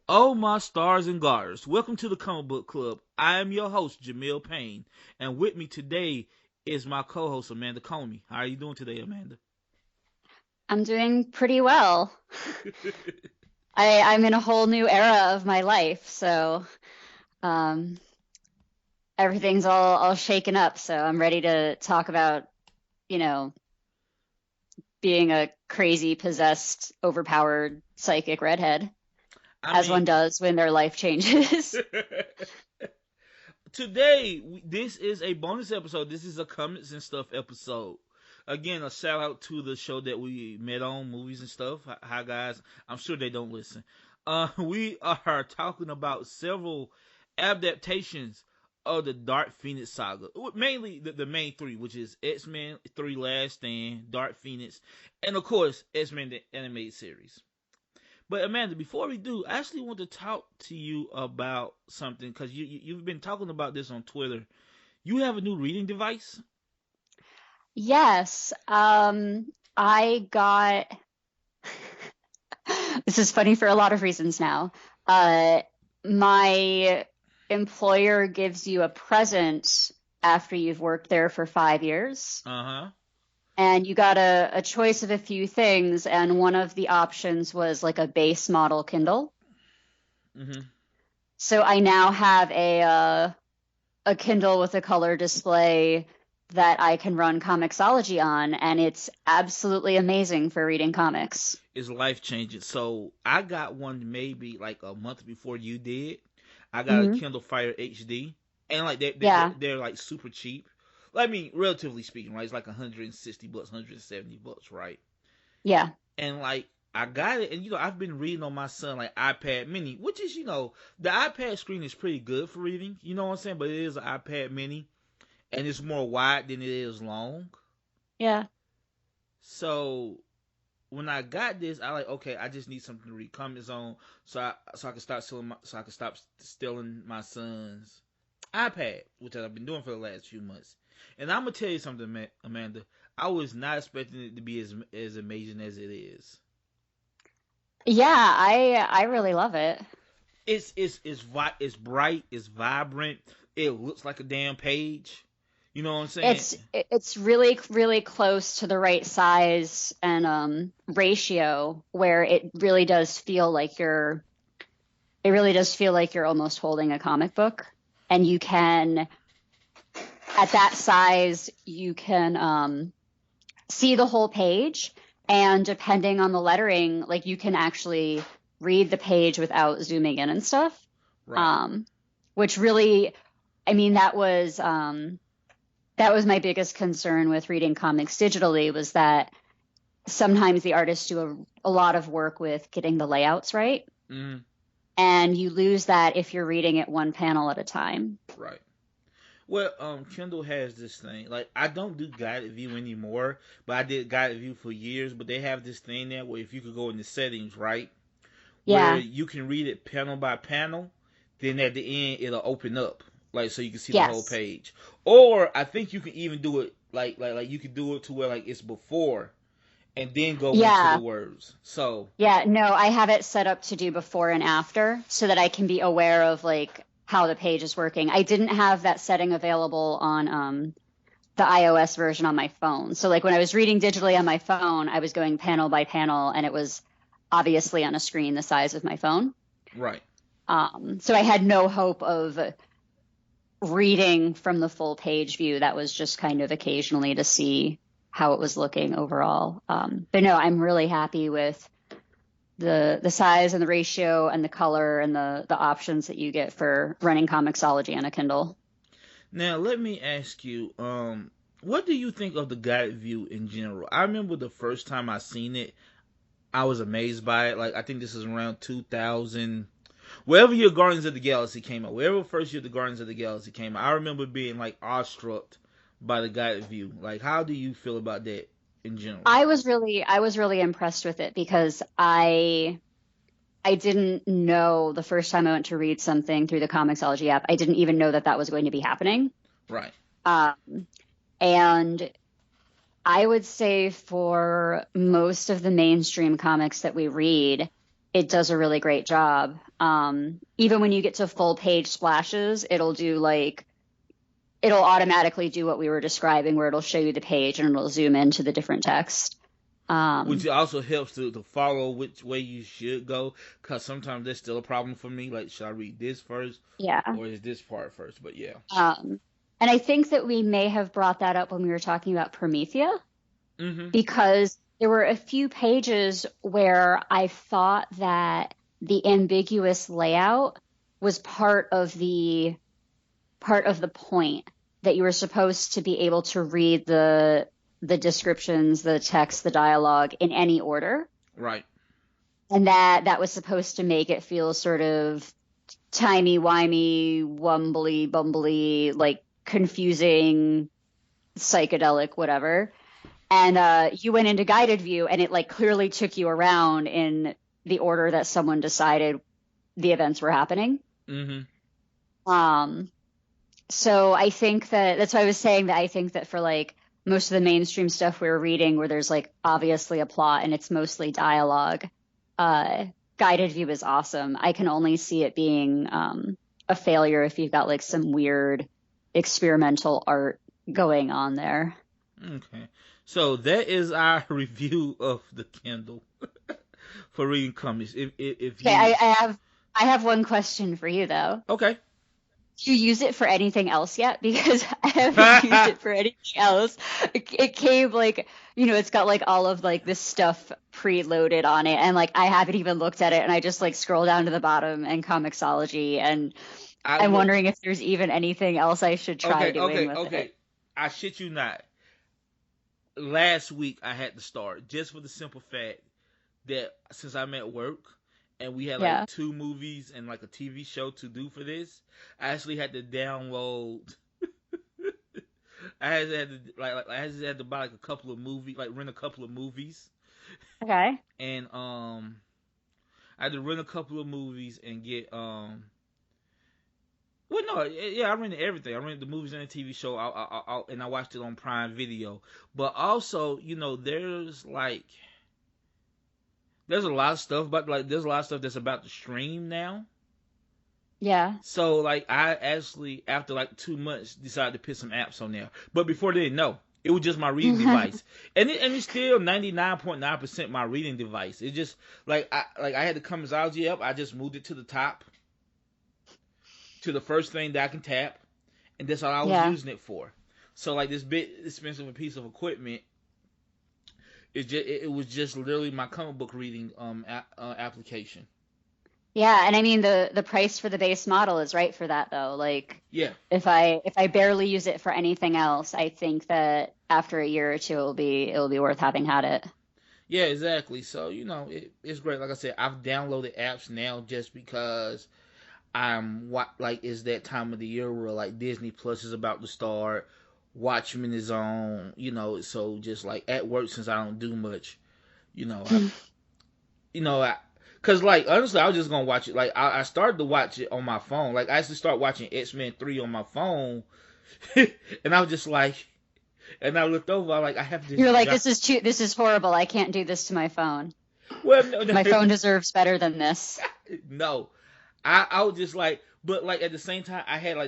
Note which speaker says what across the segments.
Speaker 1: Oh, my stars and garters. Welcome to the Comic Book Club. I am your host, Jamil Payne, and with me today is my co-host, Amanda Comey. How are you doing today, Amanda?
Speaker 2: I'm doing pretty well. I'm in a whole new era of my life, so um, everything's all shaken up. So I'm ready to talk about, you know, being a crazy, possessed, overpowered psychic redhead,
Speaker 1: I
Speaker 2: as
Speaker 1: mean,
Speaker 2: one does when their life changes.
Speaker 1: today, this is a bonus episode. This is a comments and stuff episode. Again, a shout out to the show that we met on, movies and stuff. Hi, guys. I'm sure they don't listen. We are talking about several adaptations of the Dark Phoenix saga. Mainly the main three, which is X-Men 3 Last Stand, Dark Phoenix, and of course, X-Men the Animated Series. But Amanda, before we do, I actually want to talk to you about something because you've been talking about this on Twitter. You have a new reading device.
Speaker 2: Yes, I got this is funny for a lot of reasons now. Uh, my employer gives you a present after you've worked there for 5 years,
Speaker 1: Uh huh.
Speaker 2: and you got a choice of a few things, and one of the options was like a base model Kindle.
Speaker 1: Hmm.
Speaker 2: So I now have a Kindle with a color display that I can run Comixology on, and it's absolutely amazing for reading comics.
Speaker 1: It's life changing. So I got one maybe like a month before you did. I got a
Speaker 2: Hmm.
Speaker 1: Kindle Fire HD, and like
Speaker 2: Yeah,
Speaker 1: they're like super cheap. I mean, relatively speaking, right? It's like $160, $170, right?
Speaker 2: yeah,
Speaker 1: And like I got it, and I've been reading on my son like iPad Mini, which is the iPad screen is pretty good for reading. You know what I'm saying? But it is an iPad Mini, and it's more wide than it is long.
Speaker 2: yeah.
Speaker 1: So when I got this, I like okay, I just need something to read comics on, so I can stop stealing my son's iPad, which I've been doing for the last few months. And I'm gonna tell you something, Amanda. I was not expecting it to be as amazing as it is.
Speaker 2: Yeah, I really love it.
Speaker 1: It's bright, it's vibrant. It looks like a damn page. You know what I'm saying?
Speaker 2: It's really close to the right size and ratio where it really does feel like you're almost holding a comic book, and you can at that size you can see the whole page, and depending on the lettering, like you can actually read the page without zooming in and stuff.
Speaker 1: Right.
Speaker 2: Um, which really, I mean, that was my biggest concern with reading comics digitally, was that sometimes the artists do a lot of work with getting the layouts right,
Speaker 1: Hmm.
Speaker 2: and you lose that if you're reading it one panel at a time.
Speaker 1: Right. Well, Kindle has this thing. Like, I don't do guided view anymore, but I did guided view for years. But they have this thing there where if you could go in the settings, right, where
Speaker 2: Yeah,
Speaker 1: you can read it panel by panel, then at the end it'll open up, like so you can see the whole
Speaker 2: yes,
Speaker 1: page. Or I think you can even do it like you can do it to where like it's before and then go into the
Speaker 2: yeah,
Speaker 1: words. So
Speaker 2: yeah. No, I have it set up to do before and after so that I can be aware of like how the page is working. I didn't have that setting available on the iOS version on my phone. So like when I was reading digitally on my phone, I was going panel by panel, and it was obviously on a screen the size of my phone.
Speaker 1: right.
Speaker 2: So I had no hope of reading from the full page view. That was just kind of occasionally to see how it was looking overall. But no, I'm really happy with the size and the ratio and the color and the options that you get for running Comixology on a Kindle.
Speaker 1: Now let me ask you, what do you think of the guided view in general? I remember the first time I seen it, I was amazed by it. Like I think this is around 2000, wherever your Guardians of the Galaxy came out, wherever first year the Guardians of the Galaxy came out, I remember being like awestruck by the guided view. Like, how do you feel about that in general?
Speaker 2: I was really impressed with it because I didn't know the first time I went to read something through the Comixology app. I didn't even know that that was going to be happening.
Speaker 1: Right.
Speaker 2: Um, and I would say for most of the mainstream comics that we read, it does a really great job. Even when you get to full page splashes, it'll automatically do what we were describing, where it'll show you the page and it'll zoom into the different text.
Speaker 1: Which also helps to follow which way you should go, because sometimes there's still a problem for me. Like, should I read this first,
Speaker 2: Yeah.
Speaker 1: or is this part first? But yeah.
Speaker 2: And I think that we may have brought that up when we were talking about Promethea,
Speaker 1: Mm-hmm.
Speaker 2: because there were a few pages where I thought that the ambiguous layout was part of the point, that you were supposed to be able to read the descriptions, the text, the dialogue in any order.
Speaker 1: Right.
Speaker 2: And that was supposed to make it feel sort of timey-wimey, wumbly, bumbly, like confusing, psychedelic, whatever. And you went into guided view, and it like clearly took you around in the order that someone decided the events were happening.
Speaker 1: Mm-hmm.
Speaker 2: So I think that's why I was saying that I think that for like most of the mainstream stuff we were reading, where there's like obviously a plot and it's mostly dialogue, guided view is awesome. I can only see it being a failure if you've got like some weird experimental art going on there.
Speaker 1: Okay. So that is our review of the Kindle for reading comics. If
Speaker 2: Okay, I have one question for you though.
Speaker 1: Okay.
Speaker 2: Do you use it for anything else yet? Because I haven't used it for anything else. It came like, it's got like all of like this stuff preloaded on it, and like I haven't even looked at it, and I just like scroll down to the bottom and Comixology, and I'm wondering if there's even anything else I should try doing with it.
Speaker 1: I shit you not. Last week I had to start, just for the simple fact that since I'm at work and we had like 2 movies and like a TV show to do for this, I actually had to download. I just had to buy like a couple of movies, like rent a couple of movies.
Speaker 2: Okay.
Speaker 1: And I had to rent a couple of movies and get Well, no, yeah, I rented everything. I rented the movies and the TV show, and I watched it on Prime Video. But also, there's a lot of stuff, there's a lot of stuff that's about to stream now.
Speaker 2: Yeah.
Speaker 1: So, like, I actually, after like 2 months, decided to put some apps on there. But before then, no, it was just my reading device, and it's still 99.9% my reading device. It just I had the Comixology up. I just moved it to the top, to the first thing that I can tap, and that's all I was using it for. So like this big expensive piece of equipment, it was just literally my comic book reading application.
Speaker 2: Yeah, and I mean the price for the base model is right for that though. Like,
Speaker 1: yeah,
Speaker 2: if I barely use it for anything else, I think that after a year or two it'll be worth having had it.
Speaker 1: Yeah, exactly. So it's great. Like I said, I've downloaded apps now just because it's that time of the year where like Disney Plus is about to start, Watchmen is on, so just like at work, since I don't do much, cause like honestly I was just gonna watch it. Like I started to watch it on my phone. Like I actually started watching X-Men 3 on my phone, and I was just like, and I looked over, I'm like, I have this.
Speaker 2: You're like, this is horrible. I can't do this to my phone.
Speaker 1: Well, no.
Speaker 2: My phone deserves better than this.
Speaker 1: No. I was just like, but like at the same time, I had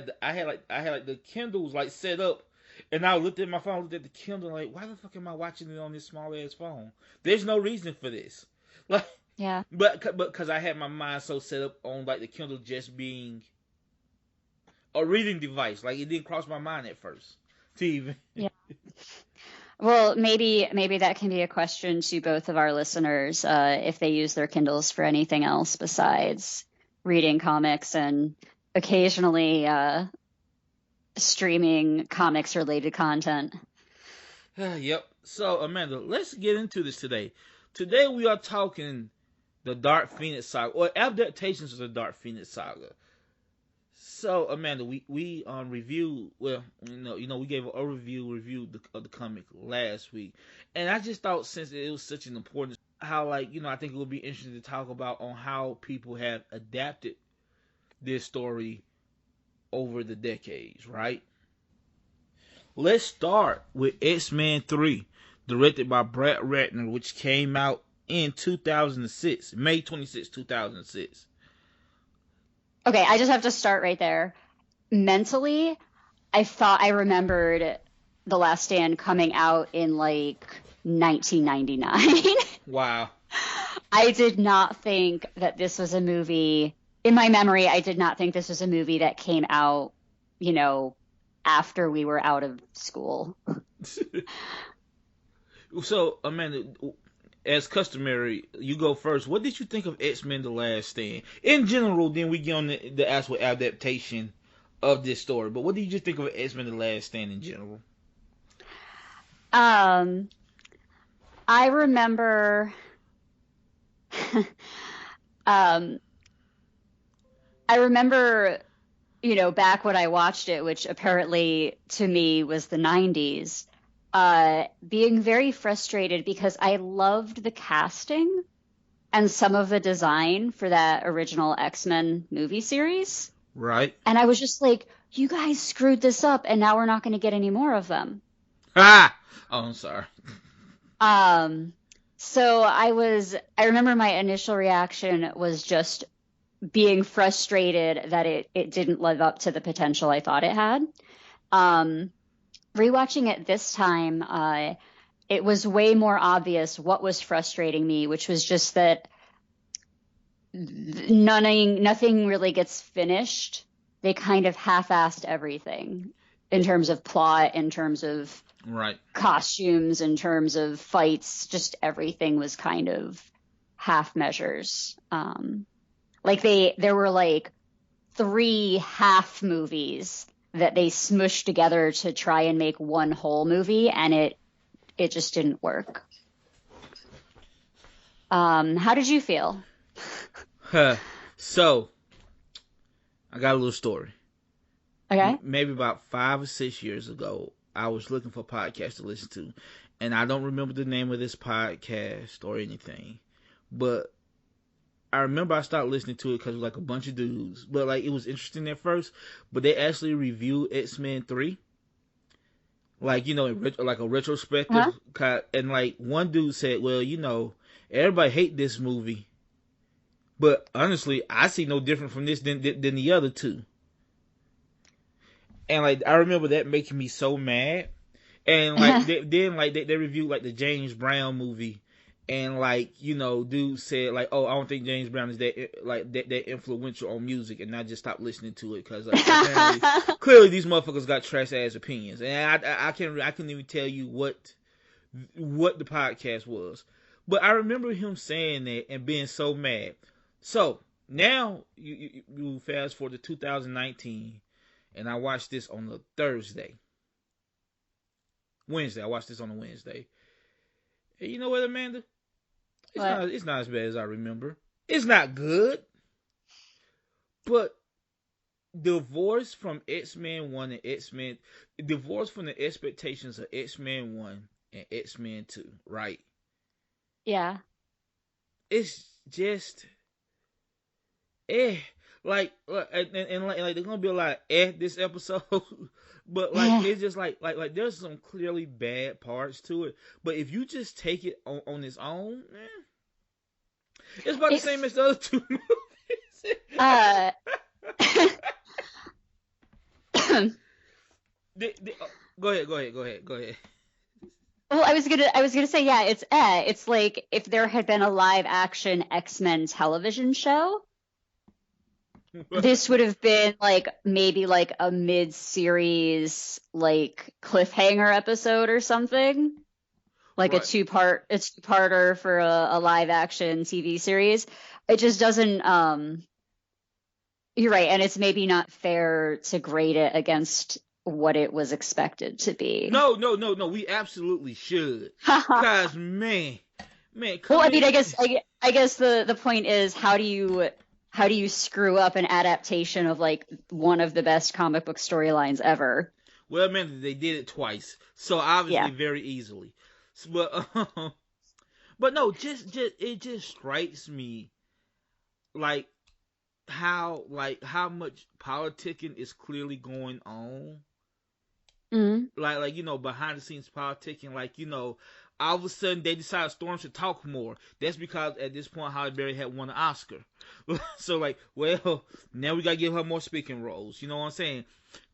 Speaker 1: the Kindles like set up, and I looked at my phone, looked at the Kindle, like, why the fuck am I watching it on this small ass phone? There's no reason for this. Like,
Speaker 2: yeah.
Speaker 1: But because I had my mind so set up on like the Kindle just being a reading device, like it didn't cross my mind at first to even.
Speaker 2: Yeah. Well, maybe that can be a question to both of our listeners, if they use their Kindles for anything else besides reading comics and occasionally streaming comics related content.
Speaker 1: Yep. So Amanda, let's get into this today. Today we are talking the Dark Phoenix Saga, or adaptations of the Dark Phoenix Saga. So Amanda, we reviewed, well, we gave an overview review of the comic last week, and I just thought, since it was such an important, how I think it would be interesting to talk about on how people have adapted this story over the decades, right? Let's start with X-Men 3, directed by Brett Ratner, which came out in 2006, May 26, 2006.
Speaker 2: Okay, I just have to start right there. Mentally, I thought I remembered The Last Stand coming out in like 1999.
Speaker 1: Wow.
Speaker 2: I did not think that this was a movie. In my memory, I did not think this was a movie that came out, you know, after we were out of school.
Speaker 1: So, Amanda, as customary, you go first. What did you think of X-Men: The Last Stand in general? Then we get on the actual adaptation of this story. But what did you think of X-Men: The Last Stand in general?
Speaker 2: Um, I remember, um, I remember, back when I watched it, which apparently to me was the 90s, being very frustrated because I loved the casting and some of the design for that original X-Men movie series.
Speaker 1: Right.
Speaker 2: And I was just like, you guys screwed this up and now we're not going to get any more of them.
Speaker 1: Ah! Oh, I'm sorry.
Speaker 2: So I remember my initial reaction was just being frustrated that it didn't live up to the potential I thought it had. Rewatching it this time, it was way more obvious what was frustrating me, which was just that nothing really gets finished. They kind of half-assed everything in terms of plot, in terms of
Speaker 1: Right.
Speaker 2: costumes, in terms of fights. Just everything was kind of half measures. Like there were like 3 half movies that they smushed together to try and make one whole movie, and it just didn't work. How did you feel?
Speaker 1: So, I got a little story.
Speaker 2: Okay.
Speaker 1: Maybe about 5 or 6 years ago, I was looking for a podcast to listen to, and I don't remember the name of this podcast or anything, but I remember I started listening to it because it was like a bunch of dudes, but like it was interesting at first. But they actually reviewed X-Men 3, like like a retrospective, and like one dude said, "Well, everybody hate this movie, but honestly, I see no different from this than the other two." And like I remember that making me so mad. And like they reviewed like the James Brown movie, and like dude said like, "Oh, I don't think James Brown is that influential on music," and I just stopped listening to it because like apparently clearly these motherfuckers got trash ass opinions, and I couldn't even tell you what the podcast was, but I remember him saying that and being so mad. So now you fast forward to 2019, and I watched this on a Wednesday. I watched this on a Wednesday. And you know what, Amanda? It's not as bad as I remember. It's not good. But divorce from X-Men 1 and divorce from the expectations of X-Men 1 and X-Men 2, right?
Speaker 2: Yeah.
Speaker 1: It's just and like there's gonna be a lot of this episode, but like it's just like there's some clearly bad parts to it. But if you just take it on its own, it's about the same as the other two movies. Go ahead.
Speaker 2: Well, I was gonna say, yeah, it's like if there had been a live action X-Men television show. This would have been like maybe like a mid-series like cliffhanger episode or something, like
Speaker 1: Right.
Speaker 2: a two-parter for a live action TV series. It just doesn't. You're right, and it's maybe not fair to grade it against what it was expected to be.
Speaker 1: No. We absolutely should. Cause man.
Speaker 2: Well, I mean, I guess the point is how do you screw up an adaptation of like one of the best comic book storylines ever?
Speaker 1: Well, man, they did it twice, so obviously very easily. But no, it just strikes me like how much politicking is clearly going on.
Speaker 2: Mm-hmm.
Speaker 1: Like behind the scenes politicking, like all of a sudden they decided Storm should talk more. That's because at this point Halle Berry had won an Oscar. So like, well, now we gotta give her more speaking roles. You know what I'm saying?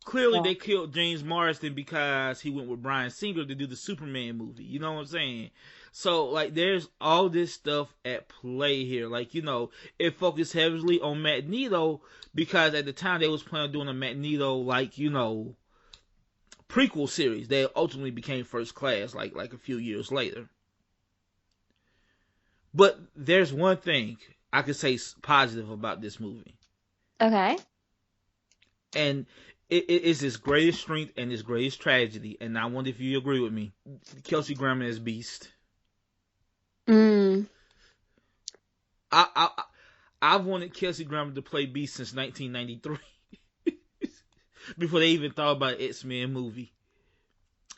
Speaker 1: Clearly
Speaker 2: Yeah.
Speaker 1: they killed James Marsden because he went with Bryan Singer to do the Superman movie. You know what I'm saying? So like, there's all this stuff at play here. Like, it focused heavily on Magneto because at the time they was planning on doing a Magneto, like, prequel series that ultimately became First Class like a few years later. But there's one thing I could say positive about this movie,
Speaker 2: Okay.
Speaker 1: and it is its greatest strength and its greatest tragedy. And I wonder if you agree with me. Kelsey Grammer as Beast.
Speaker 2: Mm.
Speaker 1: I've wanted Kelsey Grammer to play Beast since 1993, before they even thought about an X-Men movie.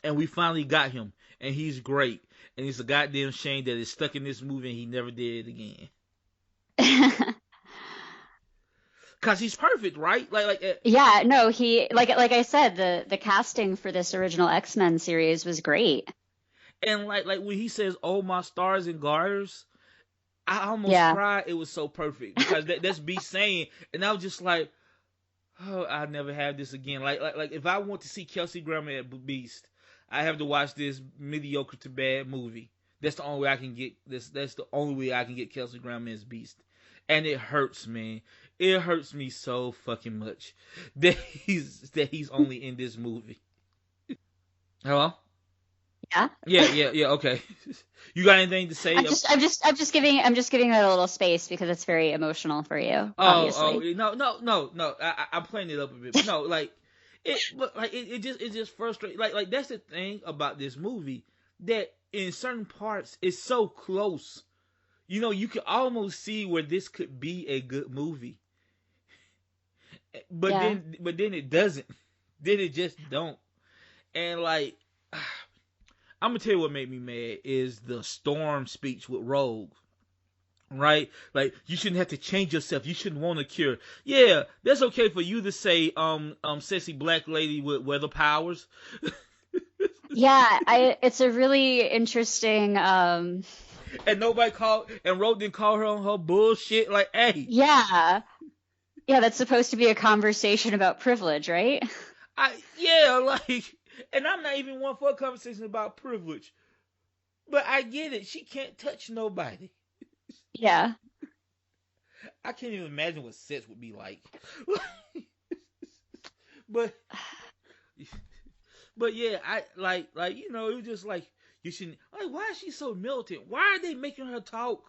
Speaker 1: And we finally got him, and he's great. And it's a goddamn shame that it's stuck in this movie and he never did it again. Cause he's perfect, right?
Speaker 2: Yeah, no, he like I said, the casting for this original X-Men series was great.
Speaker 1: and like when he says, "Oh my stars and garters," I almost
Speaker 2: Yeah.
Speaker 1: cried. It was so perfect because that's Beast saying, and I was just like, "Oh, I'll never have this again." Like if I want to see Kelsey Grammer at Beast, I have to watch this mediocre to bad movie. That's the only way I can get this. That's the only way I can get Kelsey Grammer as Beast, and it hurts, man. It hurts me so fucking much that he's only in this movie. Hello?
Speaker 2: Yeah.
Speaker 1: Yeah. Okay. You got anything to say?
Speaker 2: I'm just giving it a little space because it's very emotional for you,
Speaker 1: Oh,
Speaker 2: obviously.
Speaker 1: no. I'm playing it up a bit, but no, it just frustrates. Like that's the thing about this movie, that in certain parts it's so close. You can almost see where this could be a good movie, but
Speaker 2: Yeah.
Speaker 1: then it doesn't. Then it just don't. And like, I'm gonna tell you what made me mad is the Storm speech with Rogue. Right? Like, you shouldn't have to change yourself. You shouldn't want a cure. Yeah, that's okay for you to say, sexy black lady with weather powers.
Speaker 2: Yeah, it's a really interesting
Speaker 1: And Rogue didn't call her on her bullshit. Like, hey,
Speaker 2: yeah. Yeah, that's supposed to be a conversation about privilege, right?
Speaker 1: yeah, like, and I'm not even one for a conversation about privilege. But I get it. She can't touch nobody.
Speaker 2: Yeah.
Speaker 1: I can't even imagine what sex would be like. but But yeah, I it was just like, you shouldn't, like, why is she so militant? Why are they making her talk?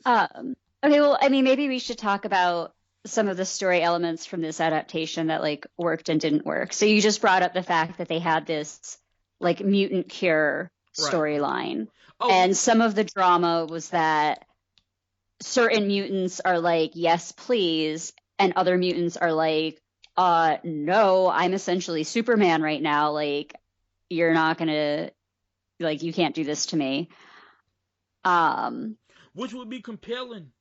Speaker 2: Um, okay, well, I mean, maybe we should talk about some of the story elements from this adaptation that like worked and didn't work. So you just brought up the fact that they had this like mutant cure
Speaker 1: Right.
Speaker 2: storyline.
Speaker 1: Oh,
Speaker 2: And some of the drama was that certain mutants are like, yes, please, and other mutants are like, no, I'm essentially Superman right now. Like, you're not gonna, like, you can't do this to me. Um,
Speaker 1: which would be compelling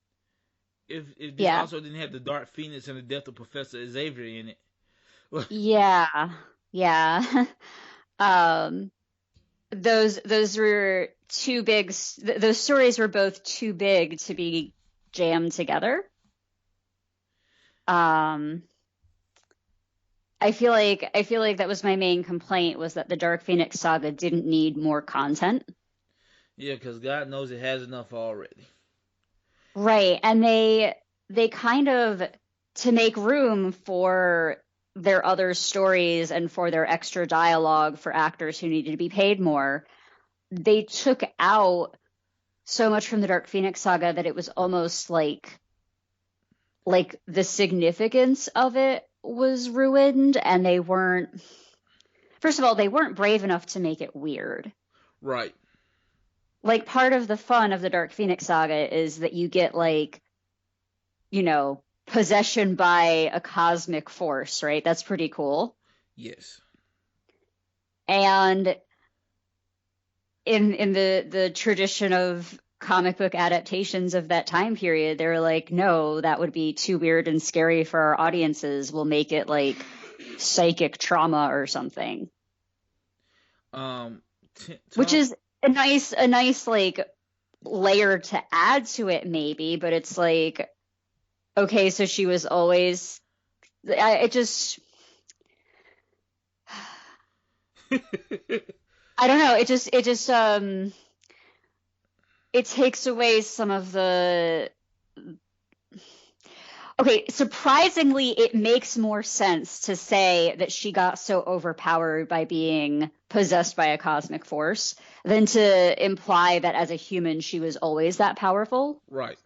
Speaker 1: if this
Speaker 2: yeah,
Speaker 1: also didn't have the Dark Phoenix and the death of Professor Xavier in it.
Speaker 2: yeah, yeah. um, those were too big. Those stories were both too big to be jammed together. Um, I feel like that was my main complaint was that the Dark Phoenix saga didn't need more content.
Speaker 1: Yeah, because God knows it has enough already.
Speaker 2: Right. And they kind of, to make room for their other stories and for their extra dialogue for actors who needed to be paid more, they took out so much from the Dark Phoenix saga that it was almost like the significance of it was ruined, and they weren't, first of all, they weren't brave enough to make it weird.
Speaker 1: Right.
Speaker 2: Like, part of the fun of the Dark Phoenix saga is that you get like, possession by a cosmic force, right? That's pretty cool.
Speaker 1: Yes.
Speaker 2: And in the tradition of comic book adaptations of that time period, they were like, no, that would be too weird and scary for our audiences. We'll make it like psychic trauma or something.
Speaker 1: Um,
Speaker 2: which
Speaker 1: Tom.
Speaker 2: is a nice like layer to add to it maybe, but it's like, okay, so she was always, it just, I don't know, it takes away some of the, okay, surprisingly, it makes more sense to say that she got so overpowered by being possessed by a cosmic force than to imply that as a human she was always that powerful.
Speaker 1: Right.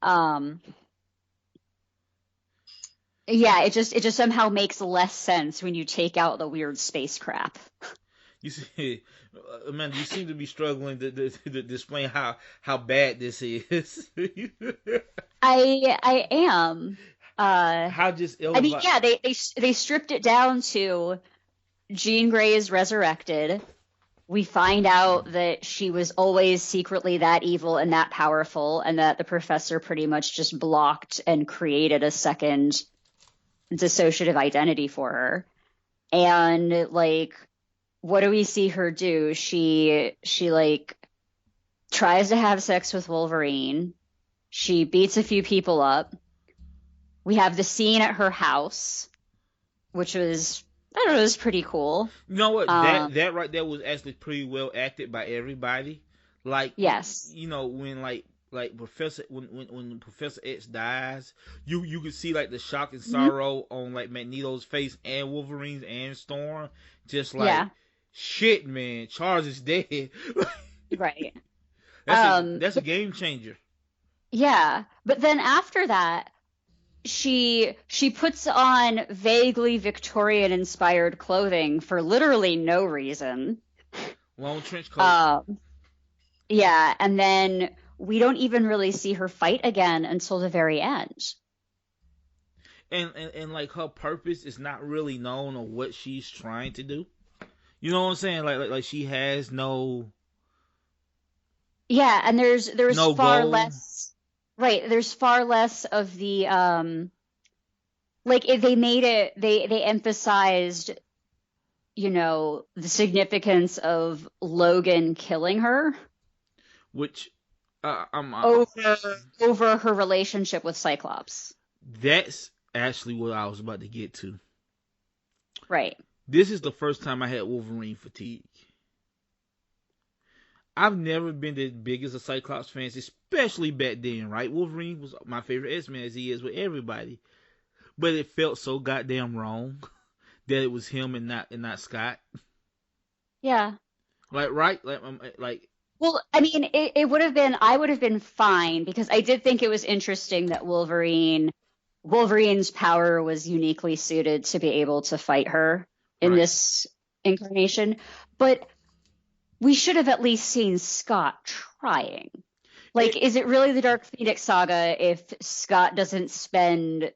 Speaker 2: Um, yeah, it just somehow makes less sense when you take out the weird space crap.
Speaker 1: You see, Amanda, you seem to be struggling to explain how bad this is.
Speaker 2: I am.
Speaker 1: How just
Speaker 2: I mean,
Speaker 1: ill-advised.
Speaker 2: yeah, they stripped it down to Jean Grey is resurrected. We find out that she was always secretly that evil and that powerful, and that the professor pretty much just blocked and created a second dissociative identity for her. And like, what do we see her do? She like tries to have sex with Wolverine. She beats a few people up. We have the scene at her house, which was, I don't know, it was pretty cool.
Speaker 1: You know what?
Speaker 2: Um,
Speaker 1: That right there was actually pretty well acted by everybody. Like
Speaker 2: yes.
Speaker 1: you know when like Professor when Professor X dies, you could see like the shock and
Speaker 2: Mhm.
Speaker 1: sorrow on like Magneto's face and Wolverine's and Storm. Just like
Speaker 2: Yeah,
Speaker 1: shit, man, Charles is dead.
Speaker 2: right.
Speaker 1: That's a game changer.
Speaker 2: Yeah, but then after that, she puts on vaguely Victorian inspired clothing for literally no reason.
Speaker 1: Long trench coat.
Speaker 2: Um, yeah, and then we don't even really see her fight again until the very end.
Speaker 1: And like her purpose is not really known or what she's trying to do. You know what I'm saying? Like she has
Speaker 2: Yeah, and there's
Speaker 1: no
Speaker 2: far
Speaker 1: goal.
Speaker 2: less, right, there's far less of the like if they made it, they emphasized, the significance of Logan killing her
Speaker 1: Which I'm
Speaker 2: over her relationship with Cyclops.
Speaker 1: that's actually what I was about to get to.
Speaker 2: Right.
Speaker 1: This is the first time I had Wolverine fatigue. I've never been the biggest of Cyclops fans, especially back then, right? Wolverine was my favorite X-Men as he is with everybody. But it felt so goddamn wrong that it was him and not Scott.
Speaker 2: Yeah.
Speaker 1: Like right? Like
Speaker 2: Well, I mean, it would have been, I would have been fine because I did think it was interesting that Wolverine's power was uniquely suited to be able to fight her in
Speaker 1: right.
Speaker 2: this incarnation. But we should have at least seen Scott trying. Like,
Speaker 1: It,
Speaker 2: is it really the Dark Phoenix saga if Scott doesn't spend,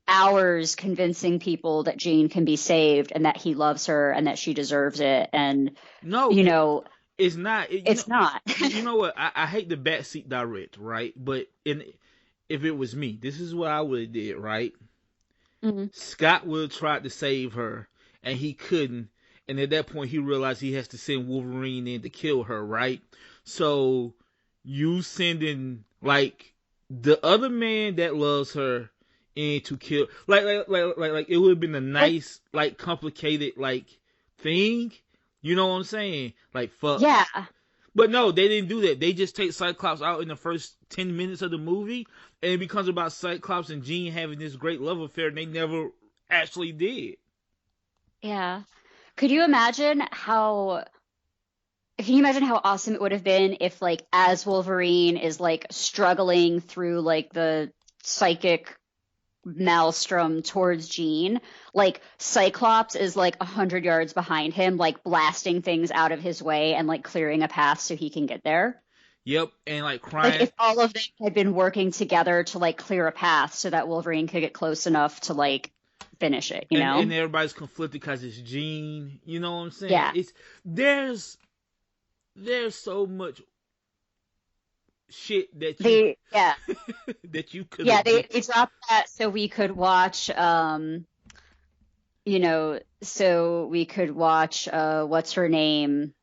Speaker 2: hours convincing people that Jean can be saved and that he loves her and that she deserves it? And,
Speaker 1: no,
Speaker 2: you know,
Speaker 1: it's not.
Speaker 2: it's not.
Speaker 1: You know what? I hate the backseat direct, right? But if it was me, this is what I would have did, right?
Speaker 2: Mhm.
Speaker 1: Scott would have tried to save her, and he couldn't. And at that point, he realized he has to send Wolverine in to kill her, right? So you sending like the other man that loves her in to kill, like it would have been a
Speaker 2: Like,
Speaker 1: nice, like complicated, like thing. You know what I'm saying? Like fuck.
Speaker 2: yeah,
Speaker 1: But no, they didn't do that. They just take Cyclops out in the first 10 minutes of the movie, and it becomes about Cyclops and Jean having this great love affair, and they never actually did.
Speaker 2: yeah. Could you imagine how Can you imagine how awesome it would have been if, like, as Wolverine is like struggling through like the psychic maelstrom towards Jean, like Cyclops is like 100 yards behind him, like blasting things out of his way and like clearing a path so he can get there.
Speaker 1: Yep, and like
Speaker 2: Like
Speaker 1: crying,
Speaker 2: if all of them had been working together to like clear a path so that Wolverine could get close enough to like finish it, you
Speaker 1: and
Speaker 2: know?
Speaker 1: everybody's conflicted because it's Jean. You know what I'm saying?
Speaker 2: Yeah.
Speaker 1: It's there's so much shit that you
Speaker 2: They yeah.
Speaker 1: that you could
Speaker 2: Yeah,
Speaker 1: have did.
Speaker 2: they dropped that so we could watch so we could watch what's her name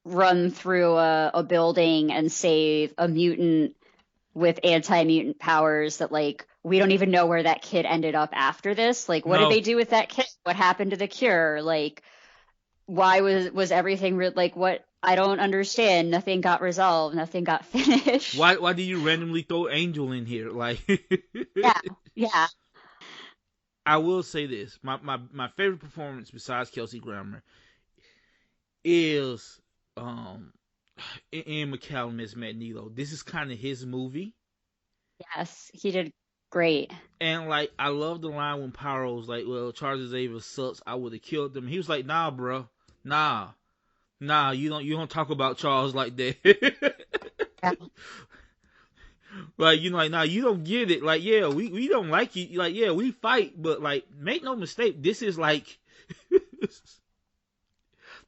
Speaker 2: run through a building and save a mutant with anti-mutant powers that like we don't even know where that kid ended up after this. Like what did they
Speaker 1: No.
Speaker 2: do with that kid? What happened to the cure? Like why was everything like what I don't understand. Nothing got resolved, nothing got finished.
Speaker 1: Why do you randomly throw Angel in here? Like
Speaker 2: Yeah. Yeah.
Speaker 1: I will say this. My favorite performance besides Kelsey Grammer is Ian McKellen as Magneto. This is kind of his movie.
Speaker 2: Yes, he did great.
Speaker 1: And like I love the line when Pyro was like, "Well, Charles Xavier sucks. I would have killed them." He was like, "Nah, bro, nah, nah. You don't talk about Charles like that."
Speaker 2: Yeah.
Speaker 1: Like like nah, you don't get it. Like yeah, we don't like you. Like yeah, we fight, but like make no mistake, this is like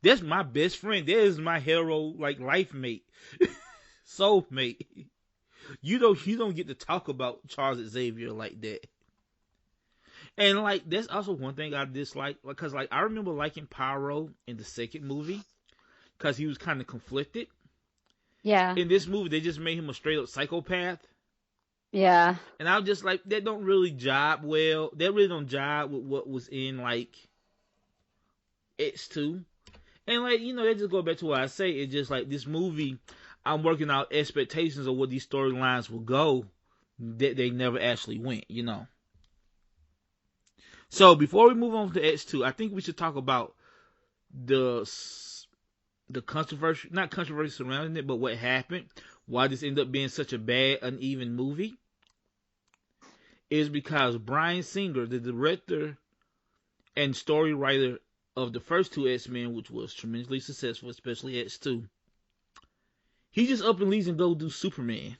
Speaker 1: that's my best friend. That is my hero, like life mate, soul mate. You don't get to talk about Charles Xavier like that. And like that's also one thing I dislike because like I remember liking Pyro in the second movie because he was kind of conflicted.
Speaker 2: Yeah.
Speaker 1: In this movie, they just made him a straight up psychopath,
Speaker 2: Yeah.
Speaker 1: and I'm just like that don't really jibe well. That really don't jibe with what was in like X2. And like that just go back to what I say. It's just like this movie, I'm working out expectations of what these storylines will go that they never actually went. So before we move on to X2, I think we should talk about the controversy, not controversy surrounding it, but what happened, why this ended up being such a bad, uneven movie, is because Bryan Singer, the director and story writer of the first two X-Men, which was tremendously successful, especially X2, he just up and leaves and go do Superman.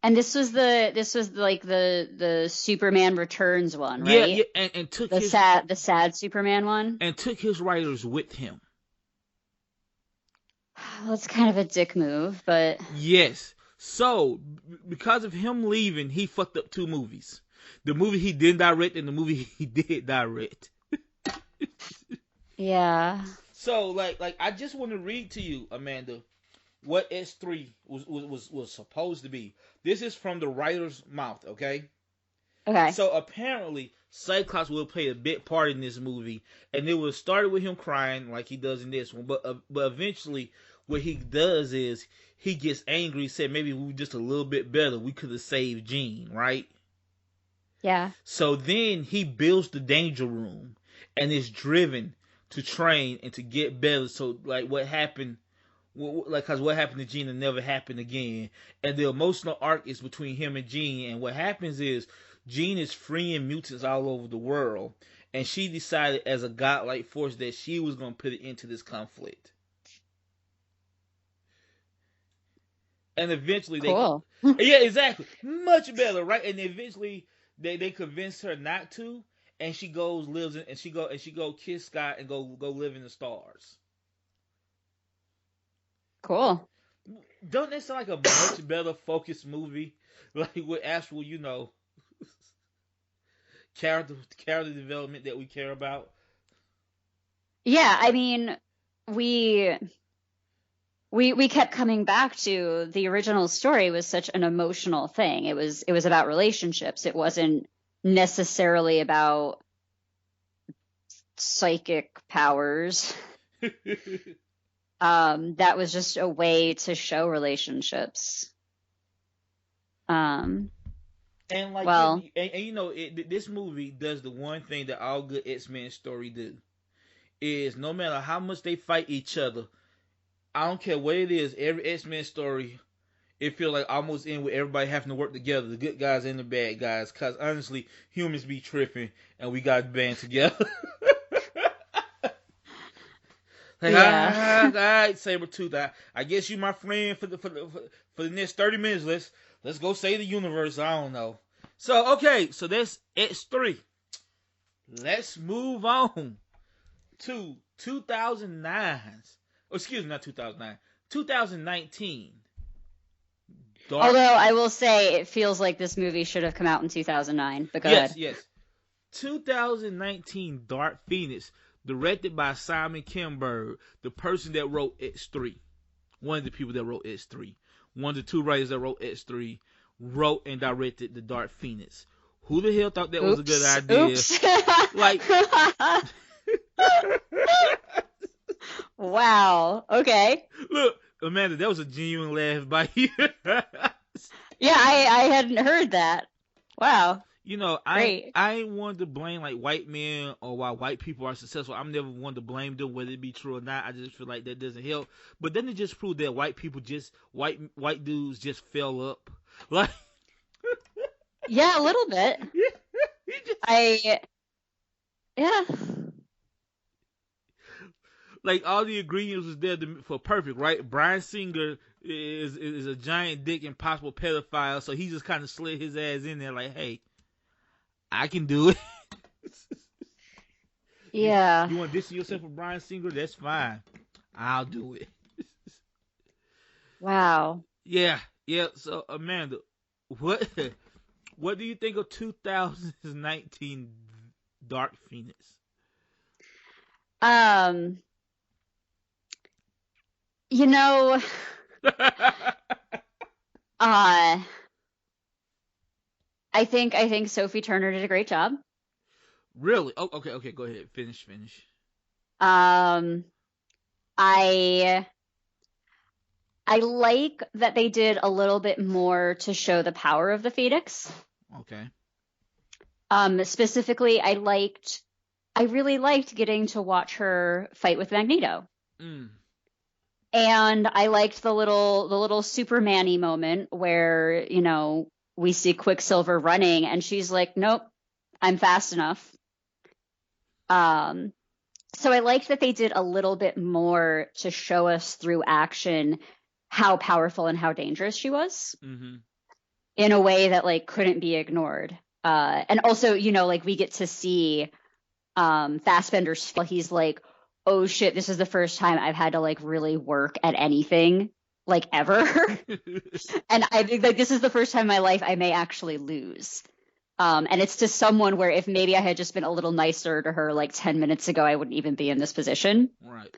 Speaker 2: And this was like the Superman Returns one,
Speaker 1: Yeah,
Speaker 2: right?
Speaker 1: yeah, and took
Speaker 2: The sad Superman one.
Speaker 1: and took his writers with him.
Speaker 2: Well, it's kind of a dick move, but
Speaker 1: Yes. So, because of him leaving, he fucked up two movies. The movie he didn't direct and the movie he did direct.
Speaker 2: yeah.
Speaker 1: So, like I just want to read to you, Amanda, what S3 was supposed to be. This is from the writer's mouth, okay?
Speaker 2: Okay.
Speaker 1: So apparently, Cyclops will play a big part in this movie, and it was started with him crying like he does in this one. But eventually, what he does is he gets angry. He said maybe we were just a little bit better. We could have saved Jean, right?
Speaker 2: Yeah.
Speaker 1: So then he builds the danger room and is driven to train and to get better. So like what happened, like cause what happened to Jean never happened again. And the emotional arc is between him and Jean. And what happens is Jean is freeing mutants all over the world, and she decided as a godlike force that she was going to put it into this conflict. And eventually
Speaker 2: Cool.
Speaker 1: yeah, exactly, much better, right? And eventually they convince her not to, and she goes lives in, and she go kiss Scott and go live in the stars.
Speaker 2: Cool.
Speaker 1: Don't that sound like a much better focused movie, like with actual character development that we care about?
Speaker 2: Yeah, I mean, we we kept coming back to the original story was such an emotional thing. It was about relationships. It wasn't necessarily about psychic powers. That was just a way to show relationships.
Speaker 1: And like
Speaker 2: Well,
Speaker 1: this movie does the one thing that all good X-Men story do is no matter how much they fight each other, I don't care what it is, every X-Men story it feels like almost end with everybody having to work together, the good guys and the bad guys, cause honestly humans be tripping and we got to band together. Like,
Speaker 2: yeah.
Speaker 1: all right, Sabretooth, I guess you my friend for the next 30 minutes. Let's go save the universe. I don't know. So okay, so that's X3. Let's move on to 2009's. Oh, excuse me, not 2009. 2019. Dark.
Speaker 2: Although I will say it feels like this movie should have come out in 2009. But go
Speaker 1: Yes,
Speaker 2: ahead.
Speaker 1: yes. 2019 Dark Phoenix, directed by Simon Kinberg, the person that wrote X3. One of the people that wrote X3. One of the two writers that wrote X3 wrote and directed the Dark Phoenix. Who the hell thought that was a good idea?
Speaker 2: Oops.
Speaker 1: Like,
Speaker 2: wow. Okay.
Speaker 1: look, Amanda, that was a genuine laugh by you.
Speaker 2: Yeah, I hadn't heard that. Wow.
Speaker 1: You know,
Speaker 2: Great.
Speaker 1: I ain't wanted to blame like white men or why white people are successful. I'm never one to blame them whether it be true or not. I just feel like that doesn't help. But then it just proved that white people just white dudes just fell up. Like,
Speaker 2: Yeah, a little bit. Yeah.
Speaker 1: like all the ingredients was there for perfect, right? Bryan Singer is a giant dick and possible pedophile, so he just kind of slid his ass in there like, hey, I can do it.
Speaker 2: Yeah.
Speaker 1: You want to distance yourself from Bryan Singer? That's fine. I'll do it.
Speaker 2: Wow.
Speaker 1: Yeah. So Amanda, what do you think of 2019 Dark Phoenix?
Speaker 2: You know, I think Sophie Turner did a great job.
Speaker 1: Really? Oh, okay. Go ahead. Finish.
Speaker 2: I I like that they did a little bit more to show the power of the Phoenix.
Speaker 1: Okay.
Speaker 2: Specifically, I really liked getting to watch her fight with Magneto.
Speaker 1: Mm.
Speaker 2: And I liked the little Superman-y moment where, you know, we see Quicksilver running and she's like, nope, I'm fast enough. So I liked that they did a little bit more to show us through action how powerful and how dangerous she was in a way that like couldn't be ignored. And also, you know, like we get to see Fassbender's feel. He's like, oh shit, this is the first time I've had to like really work at anything like ever. And I think like this is the first time in my life I may actually lose. And it's to someone where if maybe I had just been a little nicer to her like 10 minutes ago, I wouldn't even be in this position.
Speaker 1: Right.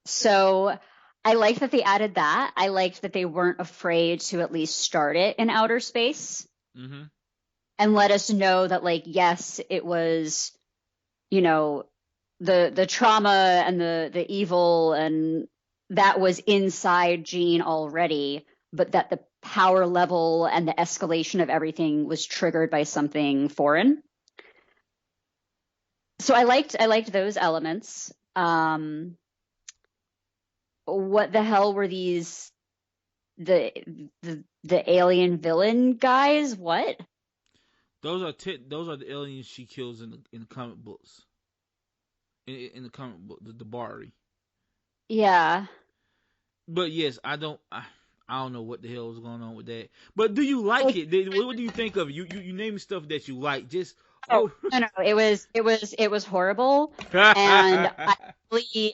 Speaker 2: So I liked that they added that. I liked that they weren't afraid to at least start it in outer space and let us know that like, yes, it was, you know, the trauma and the evil and that was inside Jean already, but that the power level and the escalation of everything was triggered by something foreign. So I liked those elements. What the hell were these the alien villain guys? What?
Speaker 1: Those are the aliens she kills in the comic books. In the comic book, the Bari.
Speaker 2: Yeah.
Speaker 1: But yes, I don't know what the hell was going on with that. But do you like it? What do you think of it? You name stuff that you like. Just
Speaker 2: no, it was horrible. And